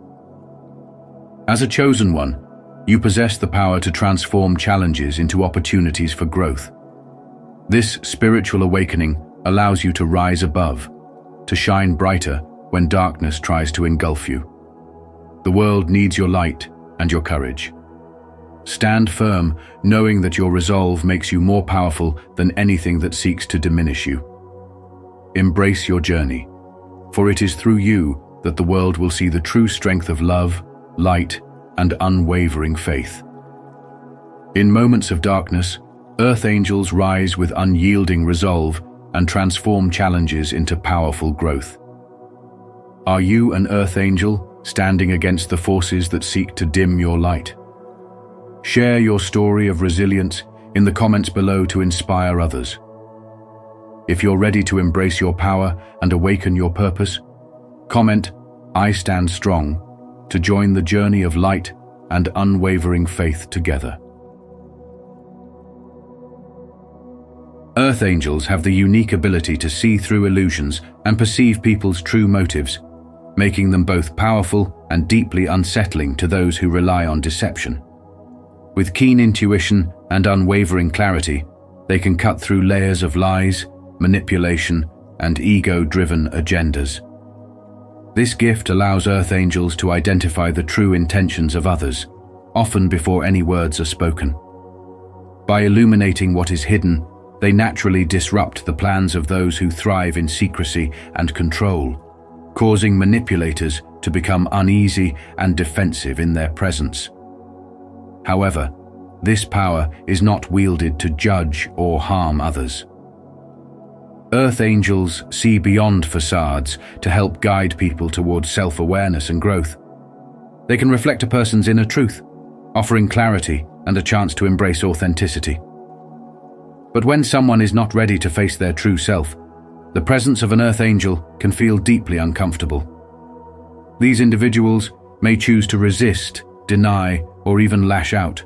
As a chosen one, you possess the power to transform challenges into opportunities for growth. This spiritual awakening allows you to rise above, to shine brighter when darkness tries to engulf you. The world needs your light and your courage. Stand firm, knowing that your resolve makes you more powerful than anything that seeks to diminish you. Embrace your journey, for it is through you that the world will see the true strength of love, light, and unwavering faith. In moments of darkness, earth angels rise with unyielding resolve and transform challenges into powerful growth. Are you an earth angel standing against the forces that seek to dim your light? Share your story of resilience in the comments below to inspire others. If you're ready to embrace your power and awaken your purpose, comment, "I stand strong," to join the journey of light and unwavering faith together. Earth angels have the unique ability to see through illusions and perceive people's true motives, making them both powerful and deeply unsettling to those who rely on deception. With keen intuition and unwavering clarity, they can cut through layers of lies, manipulation, and ego-driven agendas. This gift allows earth angels to identify the true intentions of others, often before any words are spoken. By illuminating what is hidden, they naturally disrupt the plans of those who thrive in secrecy and control, causing manipulators to become uneasy and defensive in their presence. However, this power is not wielded to judge or harm others. Earth angels see beyond facades to help guide people towards self-awareness and growth. They can reflect a person's inner truth, offering clarity and a chance to embrace authenticity. But when someone is not ready to face their true self, the presence of an earth angel can feel deeply uncomfortable. These individuals may choose to resist, deny, or even lash out.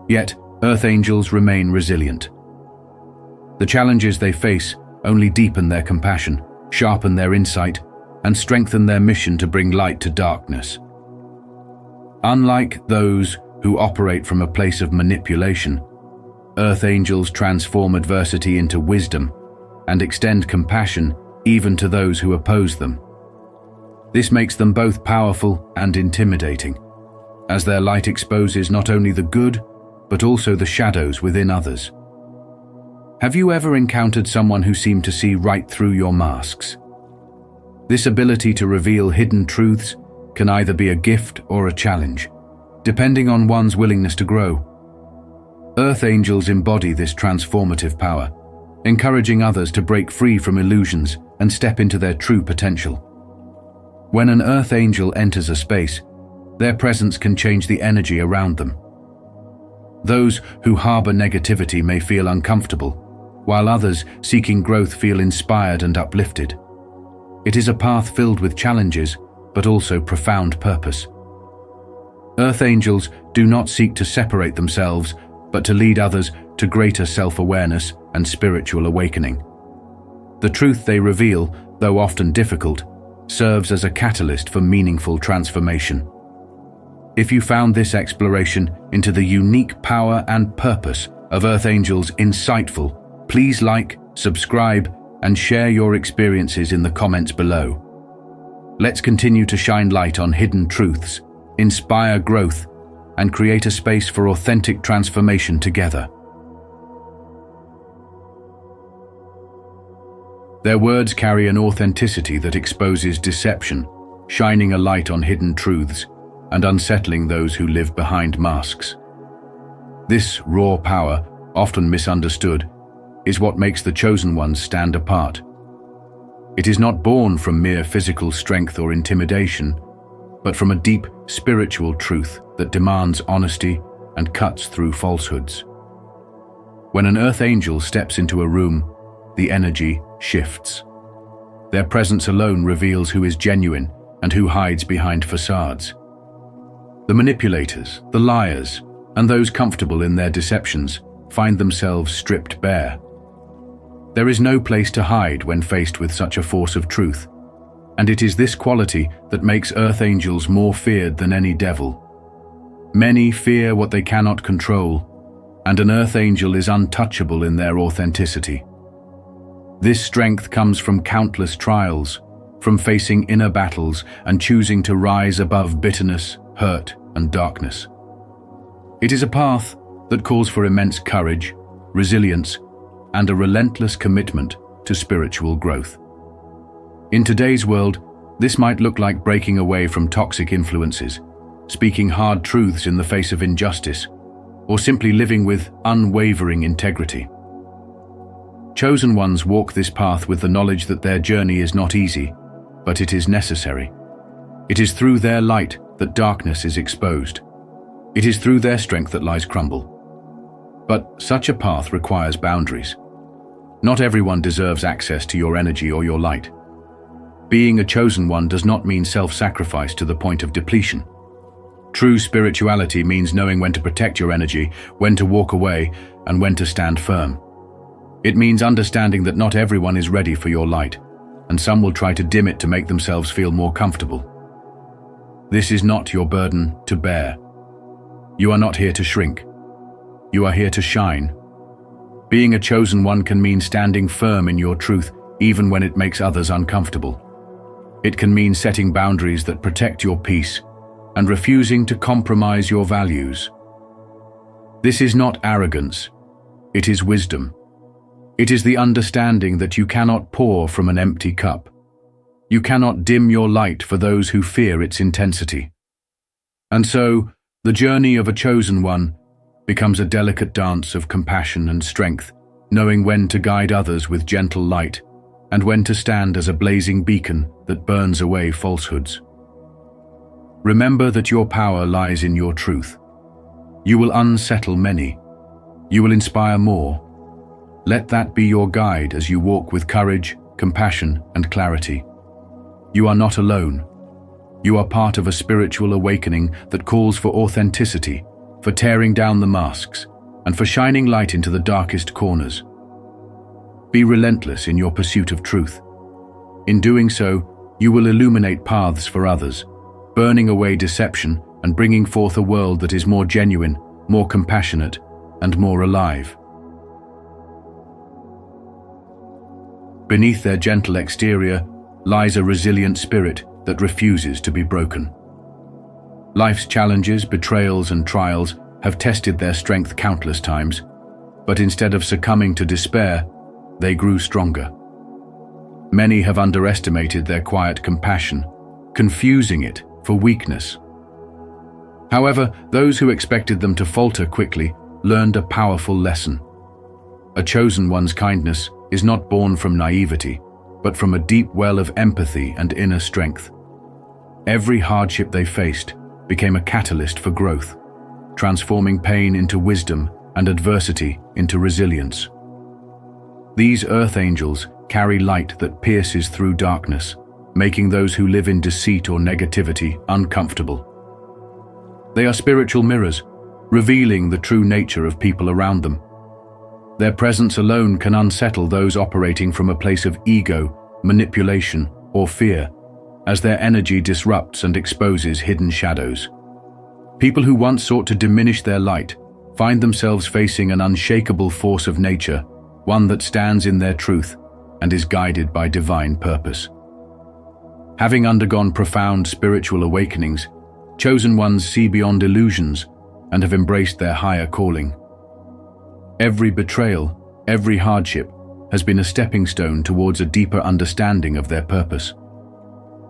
Yet, earth angels remain resilient. The challenges they face only deepen their compassion, sharpen their insight, and strengthen their mission to bring light to darkness. Unlike those who operate from a place of manipulation, earth angels transform adversity into wisdom and extend compassion even to those who oppose them. This makes them both powerful and intimidating, as their light exposes not only the good, but also the shadows within others. Have you ever encountered someone who seemed to see right through your masks? This ability to reveal hidden truths can either be a gift or a challenge, depending on one's willingness to grow. Earth angels embody this transformative power, encouraging others to break free from illusions and step into their true potential. When an earth angel enters a space, their presence can change the energy around them. Those who harbor negativity may feel uncomfortable, while others seeking growth feel inspired and uplifted. It is a path filled with challenges, but also profound purpose. Earth angels do not seek to separate themselves, but to lead others to greater self-awareness and spiritual awakening. The truth they reveal, though often difficult, serves as a catalyst for meaningful transformation. If you found this exploration into the unique power and purpose of Earth Angels insightful, please like, subscribe, and share your experiences in the comments below. Let's continue to shine light on hidden truths, inspire growth, and create a space for authentic transformation together. Their words carry an authenticity that exposes deception, shining a light on hidden truths and unsettling those who live behind masks. This raw power, often misunderstood, is what makes the chosen ones stand apart. It is not born from mere physical strength or intimidation, but from a deep spiritual truth that demands honesty and cuts through falsehoods. When an earth angel steps into a room, the energy shifts. Their presence alone reveals who is genuine and who hides behind facades. The manipulators, the liars, and those comfortable in their deceptions find themselves stripped bare. There is no place to hide when faced with such a force of truth, and it is this quality that makes earth angels more feared than any devil. Many fear what they cannot control, and an earth angel is untouchable in their authenticity. This strength comes from countless trials, from facing inner battles and choosing to rise above bitterness, hurt, and darkness. It is a path that calls for immense courage, resilience, and a relentless commitment to spiritual growth. In today's world, this might look like breaking away from toxic influences, speaking hard truths in the face of injustice, or simply living with unwavering integrity. Chosen ones walk this path with the knowledge that their journey is not easy, but it is necessary. It is through their light that darkness is exposed. It is through their strength that lies crumble. But such a path requires boundaries. Not everyone deserves access to your energy or your light. Being a chosen one does not mean self-sacrifice to the point of depletion. True spirituality means knowing when to protect your energy, when to walk away, and when to stand firm. It means understanding that not everyone is ready for your light, and some will try to dim it to make themselves feel more comfortable. This is not your burden to bear. You are not here to shrink. You are here to shine. Being a chosen one can mean standing firm in your truth, even when it makes others uncomfortable. It can mean setting boundaries that protect your peace and refusing to compromise your values. This is not arrogance. It is wisdom. It is the understanding that you cannot pour from an empty cup. You cannot dim your light for those who fear its intensity. And so, the journey of a chosen one becomes a delicate dance of compassion and strength, knowing when to guide others with gentle light and when to stand as a blazing beacon that burns away falsehoods. Remember that your power lies in your truth. You will unsettle many. You will inspire more. Let that be your guide as you walk with courage, compassion, and clarity. You are not alone. You are part of a spiritual awakening that calls for authenticity, for tearing down the masks, and for shining light into the darkest corners. Be relentless in your pursuit of truth. In doing so, you will illuminate paths for others, burning away deception and bringing forth a world that is more genuine, more compassionate, and more alive. Beneath their gentle exterior lies a resilient spirit that refuses to be broken. Life's challenges, betrayals, and trials have tested their strength countless times, but instead of succumbing to despair, they grew stronger. Many have underestimated their quiet compassion, confusing it for weakness. However, those who expected them to falter quickly learned a powerful lesson. A chosen one's kindness is not born from naivety, but from a deep well of empathy and inner strength. Every hardship they faced became a catalyst for growth, transforming pain into wisdom and adversity into resilience. These earth angels carry light that pierces through darkness, making those who live in deceit or negativity uncomfortable. They are spiritual mirrors, revealing the true nature of people around them. Their presence alone can unsettle those operating from a place of ego, manipulation, or fear, as their energy disrupts and exposes hidden shadows. People who once sought to diminish their light find themselves facing an unshakable force of nature, one that stands in their truth and is guided by divine purpose. Having undergone profound spiritual awakenings, chosen ones see beyond illusions and have embraced their higher calling. Every betrayal, every hardship has been a stepping stone towards a deeper understanding of their purpose.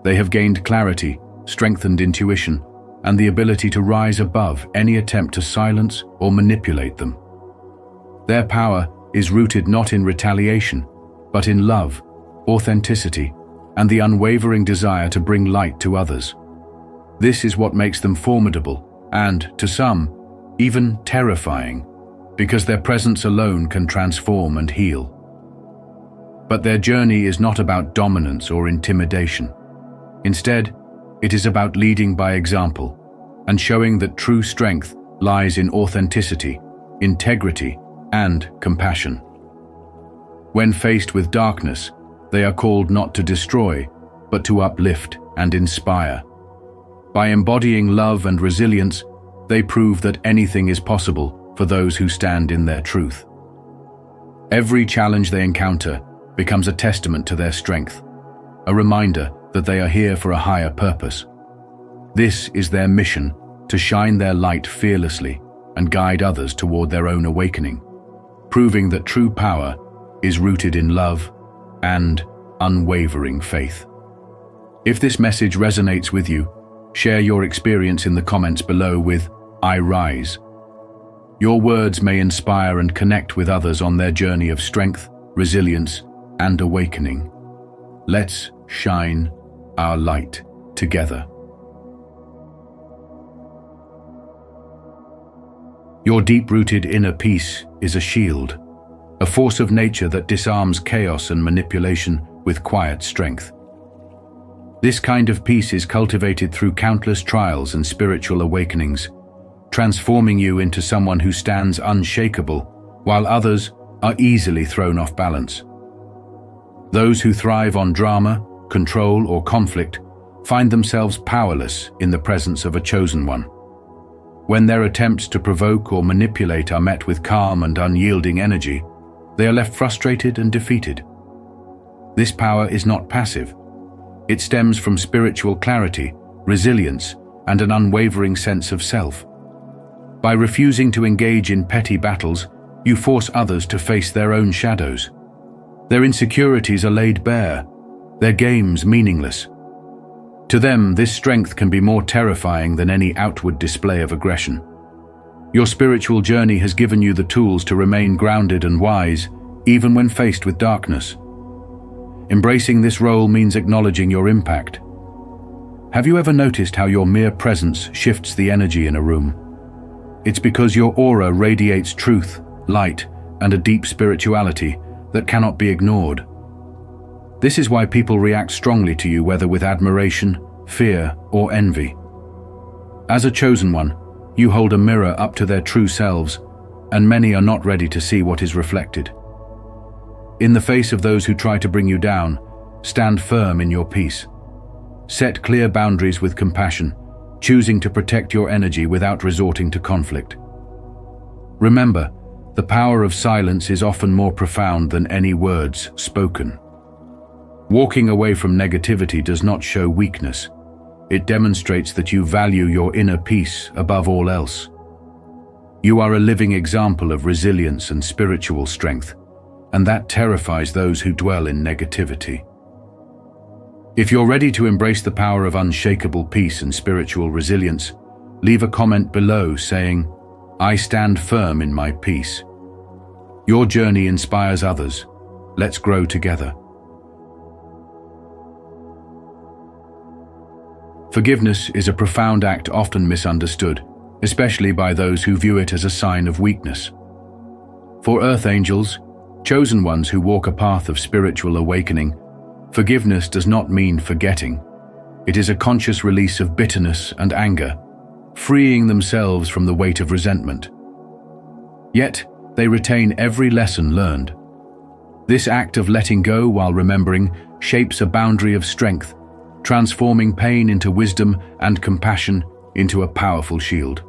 They have gained clarity, strengthened intuition, and the ability to rise above any attempt to silence or manipulate them. Their power is rooted not in retaliation, but in love, authenticity, and the unwavering desire to bring light to others. This is what makes them formidable and, to some, even terrifying, because their presence alone can transform and heal. But their journey is not about dominance or intimidation. Instead, it is about leading by example and showing that true strength lies in authenticity, integrity, and compassion. When faced with darkness, they are called not to destroy, but to uplift and inspire. By embodying love and resilience, they prove that anything is possible for those who stand in their truth. Every challenge they encounter becomes a testament to their strength, a reminder that they are here for a higher purpose. This is their mission, to shine their light fearlessly and guide others toward their own awakening, proving that true power is rooted in love and unwavering faith. If this message resonates with you, share your experience in the comments below with "I rise." Your words may inspire and connect with others on their journey of strength, resilience, and awakening. Let's shine our light together. Your deep-rooted inner peace is a shield, a force of nature that disarms chaos and manipulation with quiet strength. This kind of peace is cultivated through countless trials and spiritual awakenings, transforming you into someone who stands unshakable, while others are easily thrown off balance. Those who thrive on drama, control, or conflict find themselves powerless in the presence of a chosen one. When their attempts to provoke or manipulate are met with calm and unyielding energy, they are left frustrated and defeated. This power is not passive. It stems from spiritual clarity, resilience, and an unwavering sense of self. By refusing to engage in petty battles, you force others to face their own shadows. Their insecurities are laid bare, their games meaningless. To them, this strength can be more terrifying than any outward display of aggression. Your spiritual journey has given you the tools to remain grounded and wise, even when faced with darkness. Embracing this role means acknowledging your impact. Have you ever noticed how your mere presence shifts the energy in a room? It's because your aura radiates truth, light, and a deep spirituality that cannot be ignored. This is why people react strongly to you, whether with admiration, fear, or envy. As a chosen one, you hold a mirror up to their true selves, and many are not ready to see what is reflected. In the face of those who try to bring you down, stand firm in your peace. Set clear boundaries with compassion, choosing to protect your energy without resorting to conflict. Remember, the power of silence is often more profound than any words spoken. Walking away from negativity does not show weakness. It demonstrates that you value your inner peace above all else. You are a living example of resilience and spiritual strength, and that terrifies those who dwell in negativity. If you're ready to embrace the power of unshakable peace and spiritual resilience, leave a comment below saying, "I stand firm in my peace." Your journey inspires others. Let's grow together. Forgiveness is a profound act often misunderstood, especially by those who view it as a sign of weakness. For earth angels, chosen ones who walk a path of spiritual awakening, forgiveness does not mean forgetting. It is a conscious release of bitterness and anger, freeing themselves from the weight of resentment. Yet, they retain every lesson learned. This act of letting go while remembering shapes a boundary of strength, transforming pain into wisdom and compassion into a powerful shield.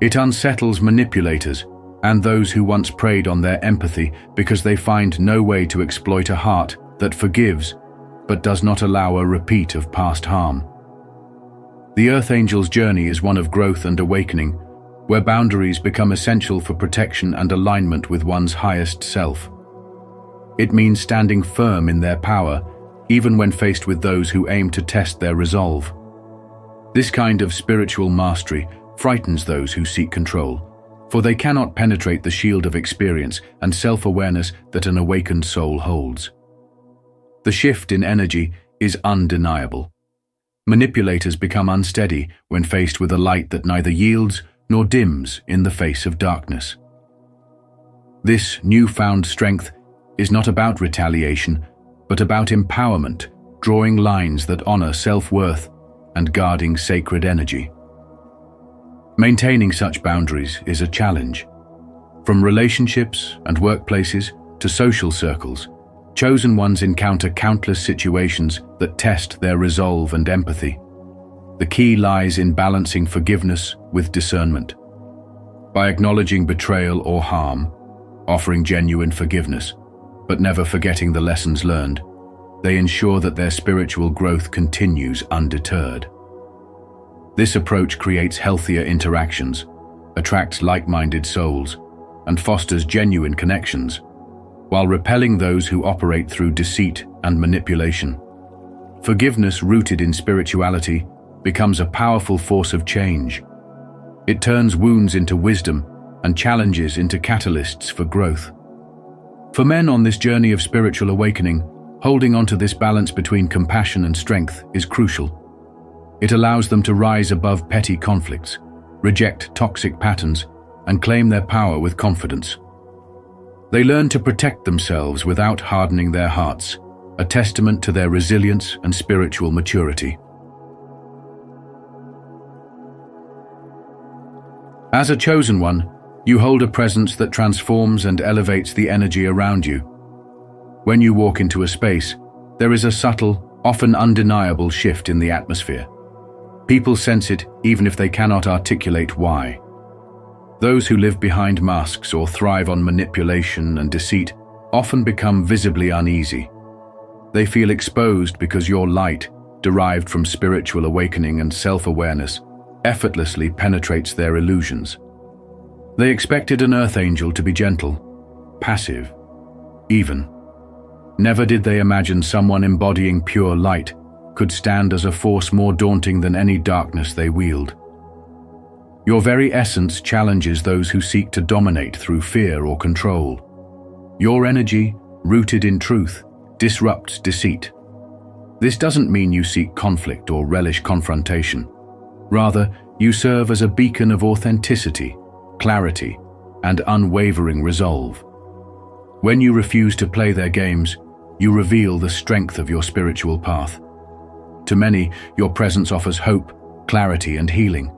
It unsettles manipulators and those who once preyed on their empathy because they find no way to exploit a heart that forgives but does not allow a repeat of past harm. The Earth Angel's journey is one of growth and awakening, where boundaries become essential for protection and alignment with one's highest self. It means standing firm in their power, even when faced with those who aim to test their resolve. This kind of spiritual mastery frightens those who seek control, for they cannot penetrate the shield of experience and self-awareness that an awakened soul holds. The shift in energy is undeniable. Manipulators become unsteady when faced with a light that neither yields nor dims in the face of darkness. This newfound strength is not about retaliation, but about empowerment, drawing lines that honor self-worth and guarding sacred energy. Maintaining such boundaries is a challenge. From relationships and workplaces to social circles, chosen ones encounter countless situations that test their resolve and empathy. The key lies in balancing forgiveness with discernment. By acknowledging betrayal or harm, offering genuine forgiveness, but never forgetting the lessons learned, they ensure that their spiritual growth continues undeterred. This approach creates healthier interactions, attracts like-minded souls, and fosters genuine connections, while repelling those who operate through deceit and manipulation. Forgiveness rooted in spirituality becomes a powerful force of change. It turns wounds into wisdom and challenges into catalysts for growth. For men on this journey of spiritual awakening, holding on to this balance between compassion and strength is crucial. It allows them to rise above petty conflicts, reject toxic patterns, and claim their power with confidence. They learn to protect themselves without hardening their hearts, a testament to their resilience and spiritual maturity. As a chosen one, you hold a presence that transforms and elevates the energy around you. When you walk into a space, there is a subtle, often undeniable shift in the atmosphere. People sense it even if they cannot articulate why. Those who live behind masks or thrive on manipulation and deceit often become visibly uneasy. They feel exposed because your light, derived from spiritual awakening and self-awareness, effortlessly penetrates their illusions. They expected an earth angel to be gentle, passive, even. Never did they imagine someone embodying pure light could stand as a force more daunting than any darkness they wield. Your very essence challenges those who seek to dominate through fear or control. Your energy, rooted in truth, disrupts deceit. This doesn't mean you seek conflict or relish confrontation. Rather, you serve as a beacon of authenticity, clarity, and unwavering resolve. When you refuse to play their games, you reveal the strength of your spiritual path. To many, your presence offers hope, clarity, and healing.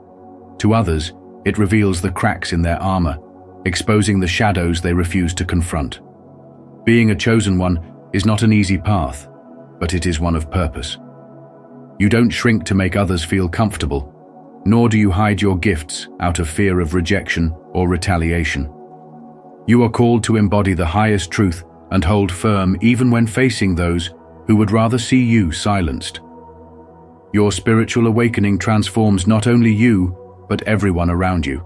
To others, it reveals the cracks in their armor, exposing the shadows they refuse to confront. Being a chosen one is not an easy path, but it is one of purpose. You don't shrink to make others feel comfortable, nor do you hide your gifts out of fear of rejection or retaliation. You are called to embody the highest truth and hold firm even when facing those who would rather see you silenced. Your spiritual awakening transforms not only you, but everyone around you.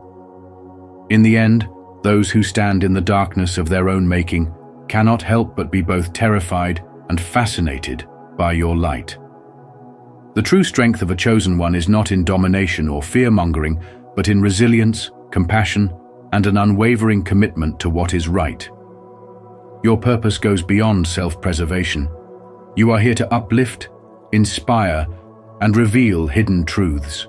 In the end, those who stand in the darkness of their own making cannot help but be both terrified and fascinated by your light. The true strength of a chosen one is not in domination or fear-mongering, but in resilience, compassion, and an unwavering commitment to what is right. Your purpose goes beyond self-preservation. You are here to uplift, inspire, and reveal hidden truths.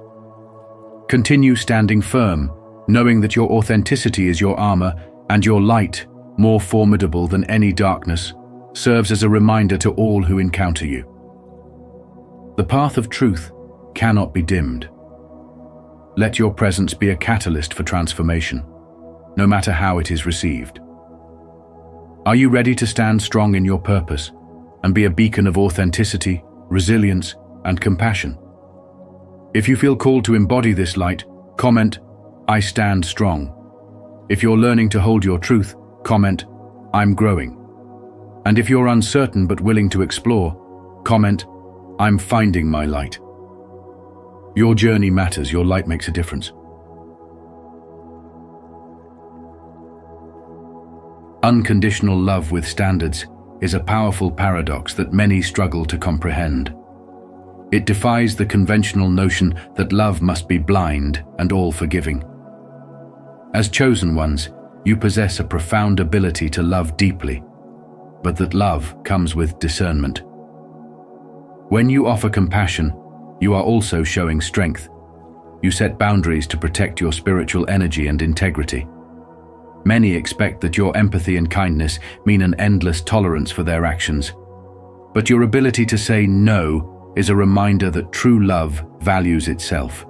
Continue standing firm, knowing that your authenticity is your armor and your light, more formidable than any darkness, serves as a reminder to all who encounter you. The path of truth cannot be dimmed. Let your presence be a catalyst for transformation, no matter how it is received. Are you ready to stand strong in your purpose and be a beacon of authenticity, resilience, and compassion? If you feel called to embody this light, comment, "I stand strong." If you're learning to hold your truth, comment, "I'm growing." And if you're uncertain but willing to explore, comment, "I'm finding my light." Your journey matters, your light makes a difference. Unconditional love with standards is a powerful paradox that many struggle to comprehend. It defies the conventional notion that love must be blind and all-forgiving. As chosen ones, you possess a profound ability to love deeply, but that love comes with discernment. When you offer compassion, you are also showing strength. You set boundaries to protect your spiritual energy and integrity. Many expect that your empathy and kindness mean an endless tolerance for their actions. But your ability to say no is a reminder that true love values itself.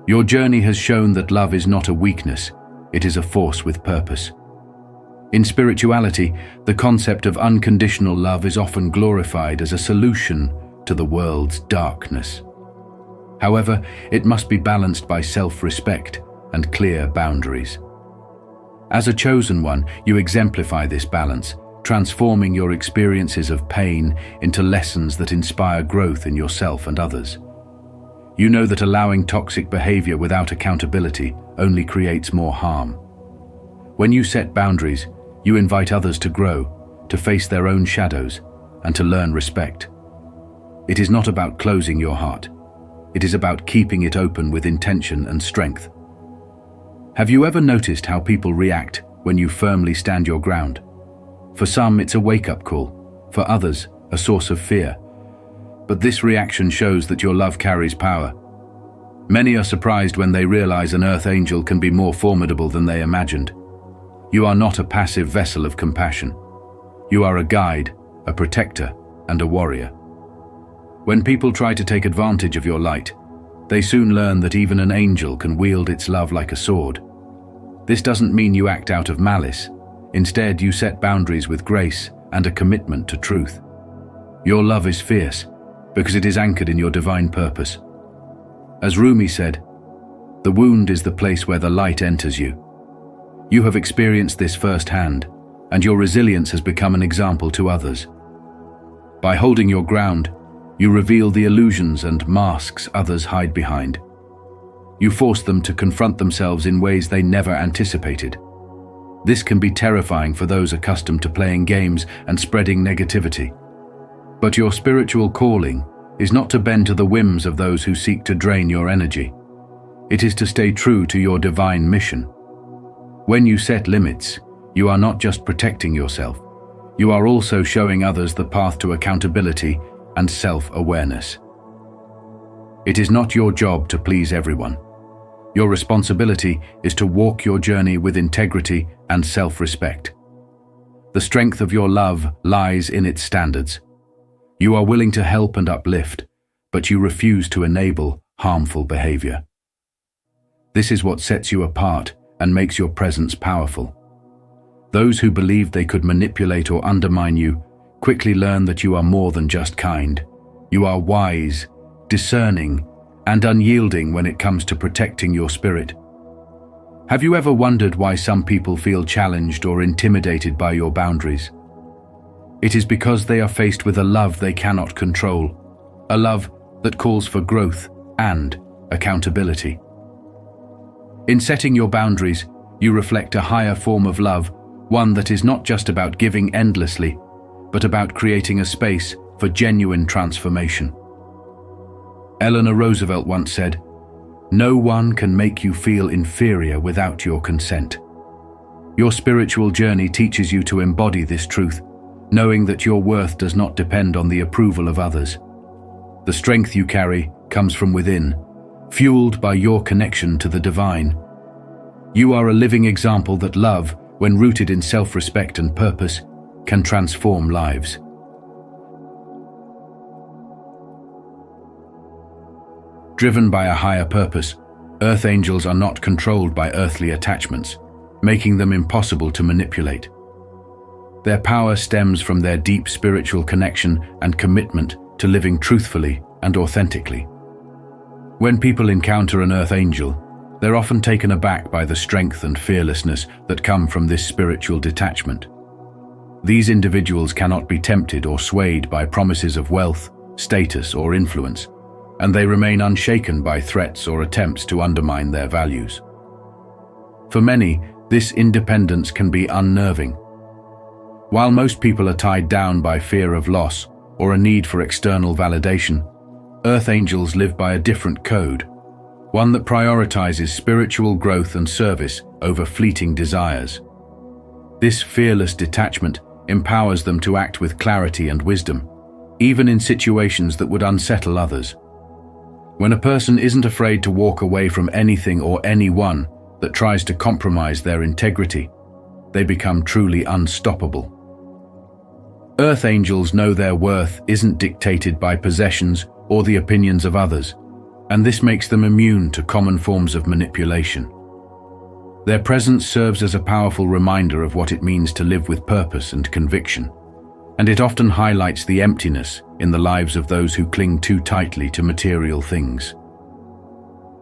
Your journey has shown that love is not a weakness, it is a force with purpose. In spirituality, the concept of unconditional love is often glorified as a solution to the world's darkness. However, it must be balanced by self-respect and clear boundaries. As a chosen one, you exemplify this balance, transforming your experiences of pain into lessons that inspire growth in yourself and others. You know that allowing toxic behavior without accountability only creates more harm. When you set boundaries, you invite others to grow, to face their own shadows, and to learn respect. It is not about closing your heart. It is about keeping it open with intention and strength. Have you ever noticed how people react when you firmly stand your ground? For some, it's a wake-up call. For others, a source of fear. But this reaction shows that your love carries power. Many are surprised when they realize an earth angel can be more formidable than they imagined. You are not a passive vessel of compassion. You are a guide, a protector, and a warrior. When people try to take advantage of your light, they soon learn that even an angel can wield its love like a sword. This doesn't mean you act out of malice. Instead, you set boundaries with grace and a commitment to truth. Your love is fierce because it is anchored in your divine purpose. As Rumi said, "The wound is the place where the light enters you." You have experienced this firsthand, and your resilience has become an example to others. By holding your ground, you reveal the illusions and masks others hide behind. You force them to confront themselves in ways they never anticipated. This can be terrifying for those accustomed to playing games and spreading negativity. But your spiritual calling is not to bend to the whims of those who seek to drain your energy. It is to stay true to your divine mission. When you set limits, you are not just protecting yourself. You are also showing others the path to accountability and self-awareness. It is not your job to please everyone. Your responsibility is to walk your journey with integrity and self-respect. The strength of your love lies in its standards. You are willing to help and uplift, but you refuse to enable harmful behavior. This is what sets you apart and makes your presence powerful. Those who believed they could manipulate or undermine you quickly learn that you are more than just kind. You are wise, discerning, and unyielding when it comes to protecting your spirit. Have you ever wondered why some people feel challenged or intimidated by your boundaries? it is because they are faced with a love they cannot control, a love that calls for growth and accountability. In setting your boundaries, you reflect a higher form of love, one that is not just about giving endlessly, but about creating a space for genuine transformation. Eleanor Roosevelt once said, "No one can make you feel inferior without your consent." Your spiritual journey teaches you to embody this truth, knowing that your worth does not depend on the approval of others. The strength you carry comes from within, fueled by your connection to the divine. You are a living example that love, when rooted in self-respect and purpose, can transform lives. Driven by a higher purpose, earth angels are not controlled by earthly attachments, making them impossible to manipulate. Their power stems from their deep spiritual connection and commitment to living truthfully and authentically. When people encounter an earth angel, they're often taken aback by the strength and fearlessness that come from this spiritual detachment. These individuals cannot be tempted or swayed by promises of wealth, status, or influence, and they remain unshaken by threats or attempts to undermine their values. For many, this independence can be unnerving. While most people are tied down by fear of loss or a need for external validation, earth angels live by a different code, one that prioritizes spiritual growth and service over fleeting desires. This fearless detachment empowers them to act with clarity and wisdom, even in situations that would unsettle others. When a person isn't afraid to walk away from anything or anyone that tries to compromise their integrity, they become truly unstoppable. Earth angels know their worth isn't dictated by possessions or the opinions of others, and this makes them immune to common forms of manipulation. Their presence serves as a powerful reminder of what it means to live with purpose and conviction, and it often highlights the emptiness in the lives of those who cling too tightly to material things.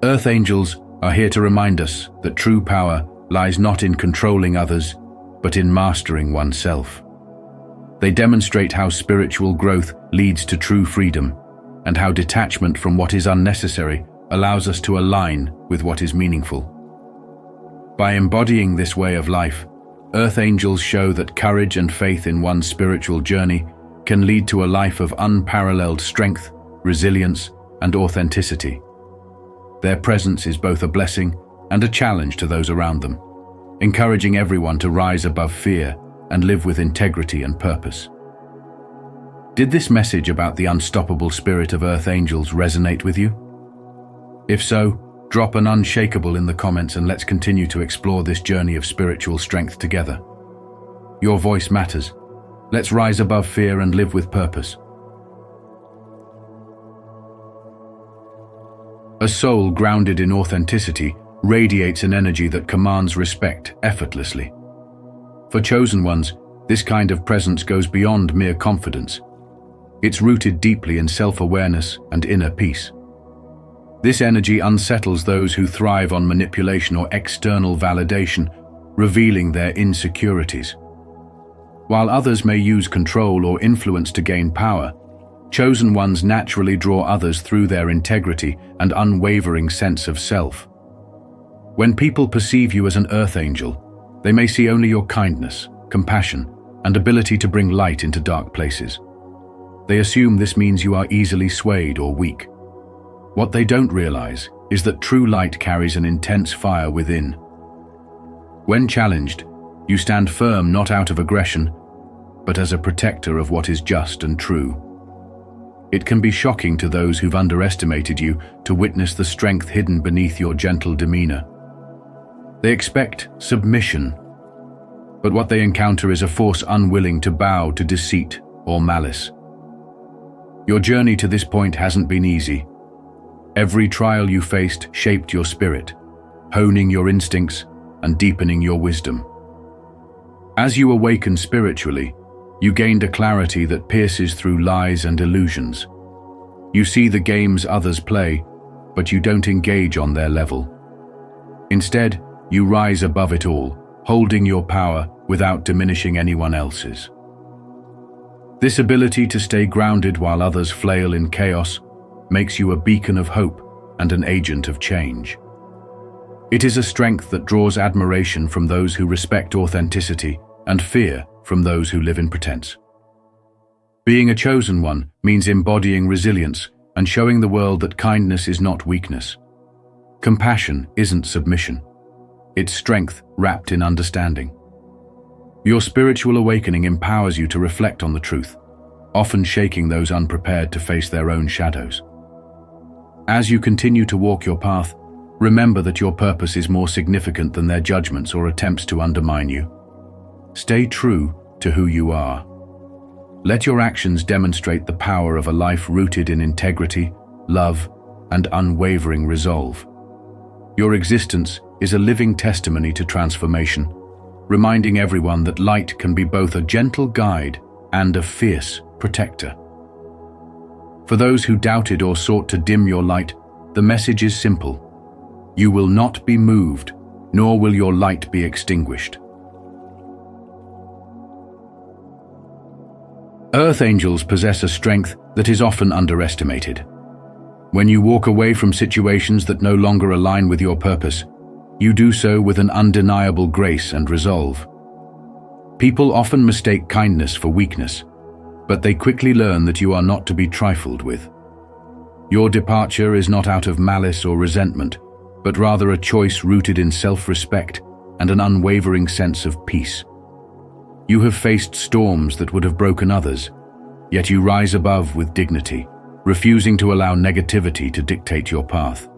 Earth angels are here to remind us that true power lies not in controlling others, but in mastering oneself. They demonstrate how spiritual growth leads to true freedom, and how detachment from what is unnecessary allows us to align with what is meaningful. By embodying this way of life, earth angels show that courage and faith in one's spiritual journey can lead to a life of unparalleled strength, resilience, and authenticity. Their presence is both a blessing and a challenge to those around them, encouraging everyone to rise above fear and live with integrity and purpose. Did this message about the unstoppable spirit of earth angels resonate with you? If so, drop an unshakable in the comments and let's continue to explore this journey of spiritual strength together. Your voice matters. Let's rise above fear and live with purpose. A soul grounded in authenticity radiates an energy that commands respect effortlessly. For chosen ones, this kind of presence goes beyond mere confidence. It's rooted deeply in self-awareness and inner peace. This energy unsettles those who thrive on manipulation or external validation, revealing their insecurities. While others may use control or influence to gain power, chosen ones naturally draw others through their integrity and unwavering sense of self. When people perceive you as an earth angel, they may see only your kindness, compassion, and ability to bring light into dark places. They assume this means you are easily swayed or weak. What they don't realize is that true light carries an intense fire within. When challenged, you stand firm not out of aggression, but as a protector of what is just and true. It can be shocking to those who've underestimated you to witness the strength hidden beneath your gentle demeanor. They expect submission, but what they encounter is a force unwilling to bow to deceit or malice. Your journey to this point hasn't been easy. Every trial you faced shaped your spirit, honing your instincts and deepening your wisdom. As you awaken spiritually, you gained a clarity that pierces through lies and illusions. You see the games others play, but you don't engage on their level. Instead, you rise above it all, holding your power without diminishing anyone else's. This ability to stay grounded while others flail in chaos makes you a beacon of hope and an agent of change. It is a strength that draws admiration from those who respect authenticity and fear from those who live in pretense. Being a chosen one means embodying resilience and showing the world that kindness is not weakness. Compassion isn't submission. It's strength wrapped in understanding. Your spiritual awakening empowers you to reflect on the truth, often shaking those unprepared to face their own shadows. As you continue to walk your path, remember that your purpose is more significant than their judgments or attempts to undermine you. Stay true to who you are. Let your actions demonstrate the power of a life rooted in integrity, love, and unwavering resolve. Your existence is a living testimony to transformation, reminding everyone that light can be both a gentle guide and a fierce protector. For those who doubted or sought to dim your light, the message is simple. You will not be moved, nor will your light be extinguished. Earth angels possess a strength that is often underestimated. When you walk away from situations that no longer align with your purpose, you do so with an undeniable grace and resolve. People often mistake kindness for weakness, but they quickly learn that you are not to be trifled with. Your departure is not out of malice or resentment, but rather a choice rooted in self-respect and an unwavering sense of peace. You have faced storms that would have broken others, yet you rise above with dignity, refusing to allow negativity to dictate your path.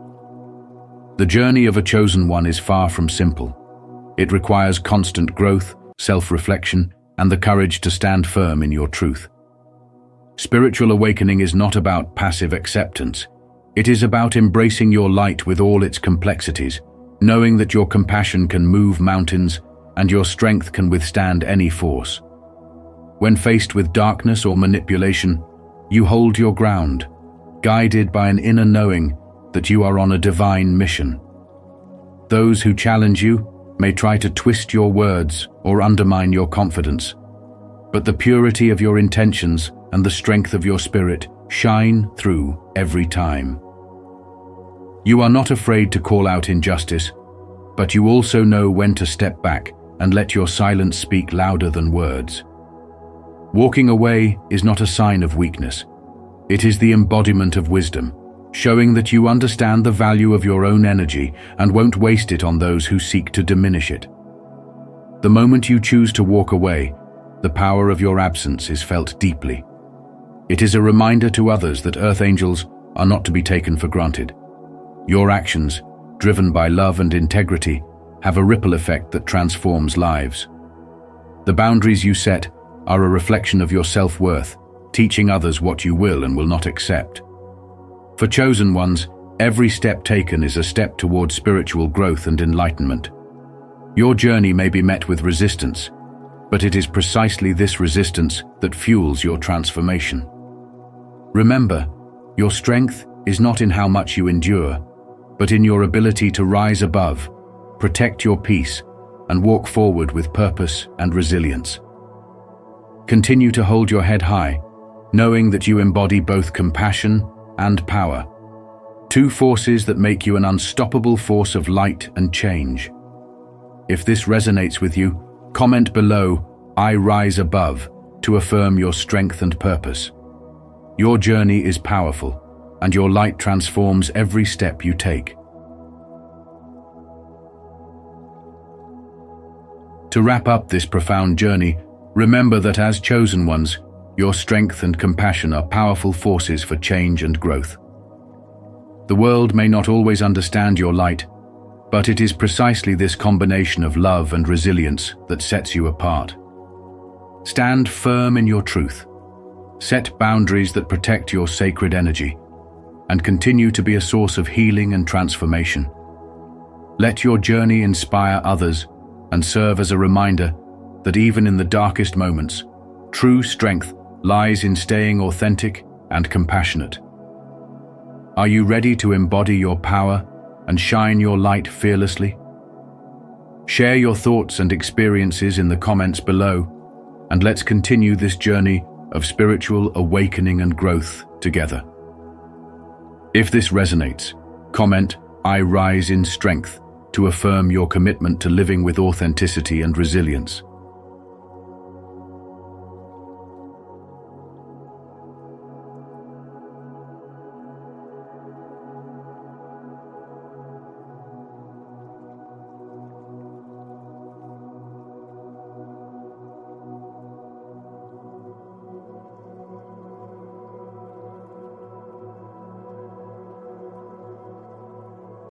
The journey of a chosen one is far from simple. It requires constant growth, self-reflection, and the courage to stand firm in your truth. Spiritual awakening is not about passive acceptance. It is about embracing your light with all its complexities, knowing that your compassion can move mountains and your strength can withstand any force. When faced with darkness or manipulation, you hold your ground, guided by an inner knowing that you are on a divine mission. Those who challenge you may try to twist your words or undermine your confidence, but the purity of your intentions and the strength of your spirit shine through every time. You are not afraid to call out injustice, but you also know when to step back and let your silence speak louder than words. Walking away is not a sign of weakness. It is the embodiment of wisdom, showing that you understand the value of your own energy and won't waste it on those who seek to diminish it. The moment you choose to walk away, the power of your absence is felt deeply. It is a reminder to others that earth angels are not to be taken for granted. Your actions, driven by love and integrity, have a ripple effect that transforms lives. The boundaries you set are a reflection of your self-worth, teaching others what you will and will not accept. For chosen ones, every step taken is a step toward spiritual growth and enlightenment. Your journey may be met with resistance, but it is precisely this resistance that fuels your transformation. Remember, your strength is not in how much you endure, but in your ability to rise above, protect your peace, and walk forward with purpose and resilience. Continue to hold your head high, knowing that you embody both compassion and power, two forces that make you an unstoppable force of light and change. If this resonates with you, comment below, "I rise above," to affirm your strength and purpose. Your journey is powerful, and your light transforms every step you take. To wrap up this profound journey, remember that as chosen ones, your strength and compassion are powerful forces for change and growth. The world may not always understand your light, but it is precisely this combination of love and resilience that sets you apart. Stand firm in your truth, set boundaries that protect your sacred energy, and continue to be a source of healing and transformation. Let your journey inspire others and serve as a reminder that even in the darkest moments, true strength lies in staying authentic and compassionate. Are you ready to embody your power and shine your light fearlessly? Share your thoughts and experiences in the comments below, and let's continue this journey of spiritual awakening and growth together. If this resonates, comment, "I rise in strength," to affirm your commitment to living with authenticity and resilience.